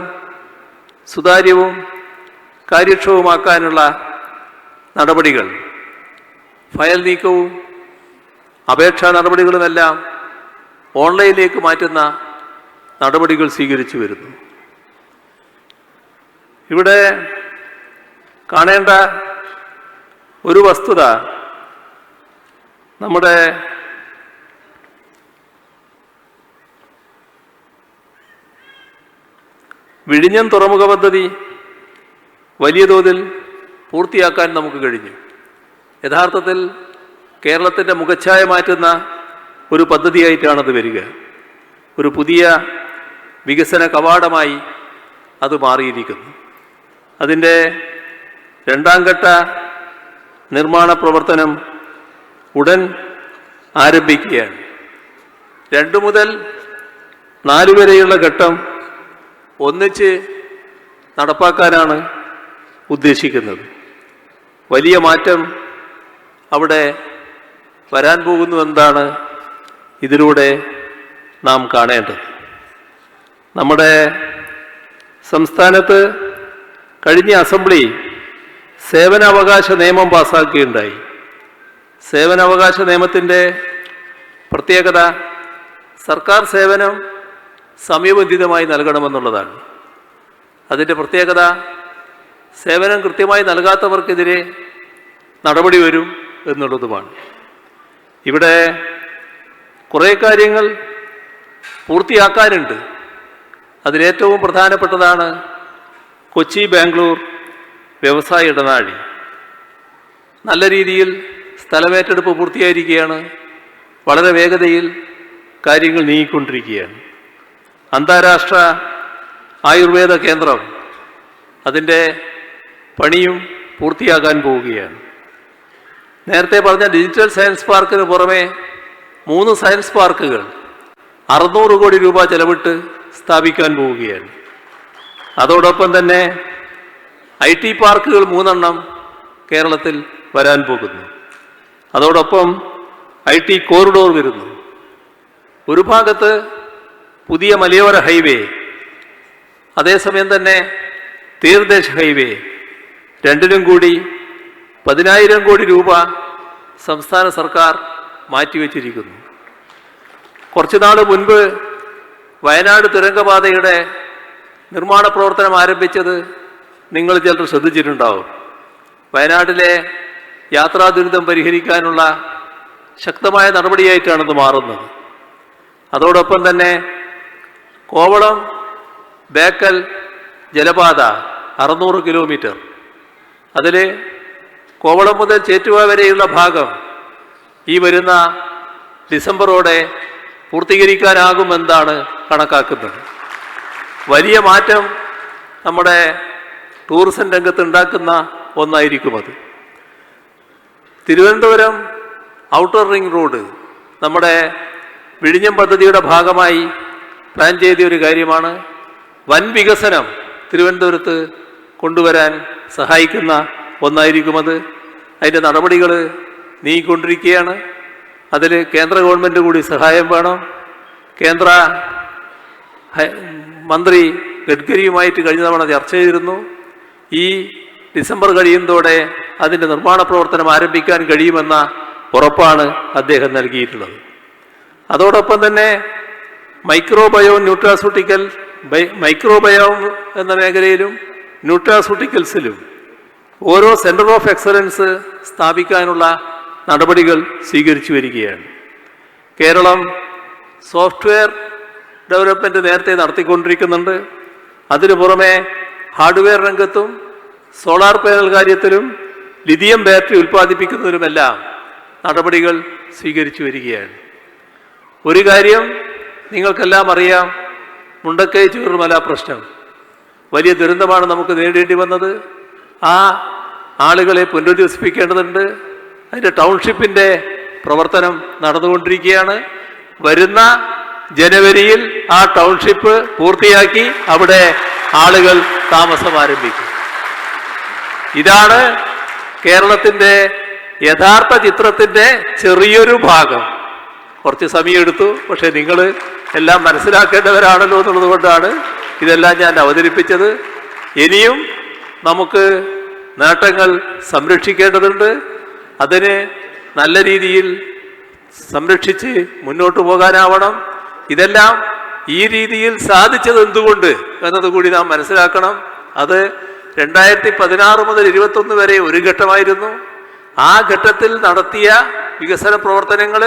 Speaker 2: സുതാര്യവും കാര്യക്ഷമവുമാക്കാനുള്ള നടപടികൾ, ഫയൽ നീക്കവും അപേക്ഷാ നടപടികളുമെല്ലാം ഓൺലൈനിലേക്ക് മാറ്റുന്ന നടപടികൾ സ്വീകരിച്ചു വരുന്നു. ഇവിടെ കാണേണ്ട ഒരു വസ്തുത, നമ്മുടെ വിഴിഞ്ഞം തുറമുഖ പദ്ധതി വലിയ തോതിൽ പൂർത്തിയാക്കാൻ നമുക്ക് കഴിഞ്ഞു. യഥാർത്ഥത്തിൽ കേരളത്തിൻ്റെ മുഖച്ഛായ മാറ്റുന്ന ഒരു പദ്ധതിയായിട്ടാണത് വരിക. ഒരു പുതിയ വികസന കവാടമായി അത് മാറിയിരിക്കുന്നു. അതിൻ്റെ 2ാം ഘട്ട നിർമ്മാണ പ്രവർത്തനം ഉടൻ ആരംഭിക്കുകയാണ്. 2 മുതൽ 4 വരെയുള്ള ഘട്ടം ഒന്നിച്ച് നടപ്പാക്കാനാണ് ഉദ്ദേശിക്കുന്നത്. വലിയ മാറ്റം അവിടെ വരാൻ പോകുന്നുവെന്നാണ് ഇതിലൂടെ നാം കാണേണ്ടത്. നമ്മുടെ സംസ്ഥാനത്ത് കഴിഞ്ഞ അസംബ്ലി സേവനാവകാശ നിയമം പാസ്സാക്കുകയുണ്ടായി. സേവനാവകാശ നിയമത്തിൻ്റെ പ്രത്യേകത സർക്കാർ സേവനം സമയബന്ധിതമായി നൽകണമെന്നുള്ളതാണ്. അതിൻ്റെ പ്രത്യേകത സേവനം കൃത്യമായി നൽകാത്തവർക്കെതിരെ നടപടി വരും എന്നുള്ളതുമാണ്. ഇവിടെ കുറേ കാര്യങ്ങൾ പൂർത്തിയാക്കാനുണ്ട്. അതിലേറ്റവും പ്രധാനപ്പെട്ടതാണ് കൊച്ചി ബാംഗ്ലൂർ വ്യവസായ ഇടനാഴി. നല്ല രീതിയിൽ സ്ഥലമേറ്റെടുപ്പ് പൂർത്തിയായിരിക്കുകയാണ്. വളരെ വേഗതയിൽ കാര്യങ്ങൾ നീങ്ങിക്കൊണ്ടിരിക്കുകയാണ്. അന്താരാഷ്ട്ര ആയുർവേദ കേന്ദ്രം, അതിൻ്റെ പണിയും പൂർത്തിയാകാൻ പോവുകയാണ്. നേരത്തെ പറഞ്ഞ ഡിജിറ്റൽ സയൻസ് പാർക്കിന് പുറമെ 3 സയൻസ് പാർക്കുകൾ 600 കോടി രൂപ ചെലവിട്ട് സ്ഥാപിക്കാൻ പോവുകയാണ്. അതോടൊപ്പം തന്നെ IT പാർക്കുകൾ 3 കേരളത്തിൽ വരാൻ പോകുന്നു. അതോടൊപ്പം IT കോറിഡോർ വരുന്നു. ഒരു ഭാഗത്ത് പുതിയ മലയോര ഹൈവേ, അതേസമയം തന്നെ തീരദേശ ഹൈവേ, രണ്ടിനും കൂടി 10,000 കോടി രൂപ സംസ്ഥാന സർക്കാർ മാറ്റിവെച്ചിരിക്കുന്നു. കുറച്ചു നാൾ മുൻപ് വയനാട് തുരങ്കപാതയുടെ നിർമ്മാണ പ്രവർത്തനം ആരംഭിച്ചത് നിങ്ങൾ ചിലർ ശ്രദ്ധിച്ചിട്ടുണ്ടാവും. വയനാട്ടിലെ യാത്രാ ദുരിതം പരിഹരിക്കാനുള്ള ശക്തമായ നടപടിയായിട്ടാണിത് മാറുന്നത്. അതോടൊപ്പം തന്നെ കോവളം ബേക്കൽ ജലപാത 600 കിലോമീറ്റർ, അതിൽ കോവളം മുതൽ ചേറ്റുവ വരെയുള്ള ഭാഗം ഈ വരുന്ന ഡിസംബറോടെ പൂർത്തീകരിക്കാനാകുമെന്നാണ് കണക്കാക്കുന്നത്. വലിയ മാറ്റം നമ്മുടെ ടൂറിസം രംഗത്ത് ഉണ്ടാക്കുന്ന ഒന്നായിരിക്കും അത്. തിരുവനന്തപുരം ഔട്ടർ റിംഗ് റോഡ് നമ്മുടെ വിഴിഞ്ഞം പദ്ധതിയുടെ ഭാഗമായി പ്ലാൻ ചെയ്ത ഒരു കാര്യമാണ്. വൻ വികസനം തിരുവനന്തപുരത്ത് കൊണ്ടുവരാൻ സഹായിക്കുന്ന ഒന്നായിരിക്കുമത്. അതിൻ്റെ നടപടികൾ നീങ്ങിക്കൊണ്ടിരിക്കുകയാണ്. അതിൽ കേന്ദ്ര ഗവൺമെൻറ് കൂടി സഹായം വേണം. കേന്ദ്ര മന്ത്രി ഗഡ്കരിയുമായിട്ട് കഴിഞ്ഞ തവണ ചർച്ച ചെയ്തിരുന്നു. ഈ ഡിസംബർ കഴിയുന്നതോടെ അതിൻ്റെ നിർമ്മാണ പ്രവർത്തനം ആരംഭിക്കാൻ കഴിയുമെന്ന ഉറപ്പാണ് അദ്ദേഹം നൽകിയിട്ടുള്ളത്. അതോടൊപ്പം തന്നെ മൈക്രോബയോം എന്ന മേഖലയിലും ന്യൂട്രാസ്യൂട്ടിക്കൽസിലും ഓരോ സെൻറ്റർ ഓഫ് എക്സലൻസ് സ്ഥാപിക്കാനുള്ള നടപടികൾ സ്വീകരിച്ചു വരികയാണ്. കേരളം സോഫ്റ്റ്വെയർ ഡെവലപ്മെൻറ്റ് നേരത്തെ നടത്തിക്കൊണ്ടിരിക്കുന്നുണ്ട്. അതിനു പുറമെ ഹാർഡ്വെയർ രംഗത്തും സോളാർ പാനൽ കാര്യത്തിലും ലിഥിയം ബാറ്ററി ഉൽപ്പാദിപ്പിക്കുന്നതിനുമെല്ലാം നടപടികൾ സ്വീകരിച്ചു വരികയാണ്. ഒരു കാര്യം നിങ്ങൾക്കെല്ലാം അറിയാം, മുണ്ടക്കൈ ചൂരൽമല പ്രശ്നം വലിയ ദുരന്തമാണ് നമുക്ക് നേരിടേണ്ടി വന്നത്. ആ ആളുകളെ പുനരധിവസിപ്പിക്കേണ്ടതുണ്ട്. അതിൻ്റെ ടൗൺഷിപ്പിൻ്റെ പ്രവർത്തനം നടന്നുകൊണ്ടിരിക്കുകയാണ്. വരുന്ന ജനുവരിയിൽ ആ ടൗൺഷിപ്പ് പൂർത്തിയാക്കി അവിടെ ആളുകൾ താമസം ആരംഭിക്കും. ഇതാണ് കേരളത്തിൻ്റെ യഥാർത്ഥ ചിത്രത്തിൻ്റെ ചെറിയൊരു ഭാഗം. കുറച്ച് സമയമെടുത്തു, പക്ഷേ നിങ്ങൾ എല്ലാം മനസ്സിലാക്കേണ്ടവരാണല്ലോ എന്നുള്ളത് കൊണ്ടാണ് ഇതെല്ലാം ഞാൻ അവതരിപ്പിച്ചത്. ഇനിയും നമുക്ക് നേട്ടങ്ങൾ സംരക്ഷിക്കേണ്ടതുണ്ട്. അതിന് നല്ല രീതിയിൽ സംരക്ഷിച്ച് മുന്നോട്ട് പോകാനാവണം. ഇതെല്ലാം ഈ രീതിയിൽ സാധിച്ചത് എന്തുകൊണ്ട് എന്നതുകൂടി നാം മനസ്സിലാക്കണം. അത് 2016 മുതൽ 2021 വരെ ഒരു ഘട്ടമായിരുന്നു. ആ ഘട്ടത്തിൽ നടത്തിയ വികസന പ്രവർത്തനങ്ങൾ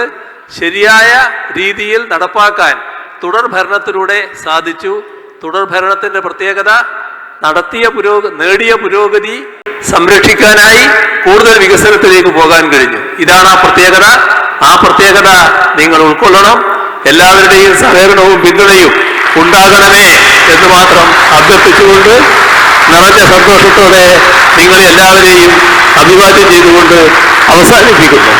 Speaker 2: ശരിയായ രീതിയിൽ നടപ്പാക്കാൻ തുടർ ഭരണത്തിലൂടെ സാധിച്ചു. തുടർ ഭരണത്തിൻ്റെ പ്രത്യേകത നേടിയ പുരോഗതി സംരക്ഷിക്കാനായി കൂടുതൽ വികസനത്തിലേക്ക് പോകാൻ കഴിഞ്ഞു. ഇതാണ് ആ പ്രത്യേകത. ആ പ്രത്യേകത നിങ്ങൾ ഉൾക്കൊള്ളണം. എല്ലാവരുടെയും സഹകരണവും പിന്തുണയും ഉണ്ടാകണമേ എന്ന് മാത്രം അഭ്യർത്ഥിച്ചുകൊണ്ട് നിറഞ്ഞ സന്തോഷത്തോടെ നിങ്ങളെ എല്ലാവരെയും അഭിവാദ്യം ചെയ്തുകൊണ്ട് അവസാനിപ്പിക്കുന്നു.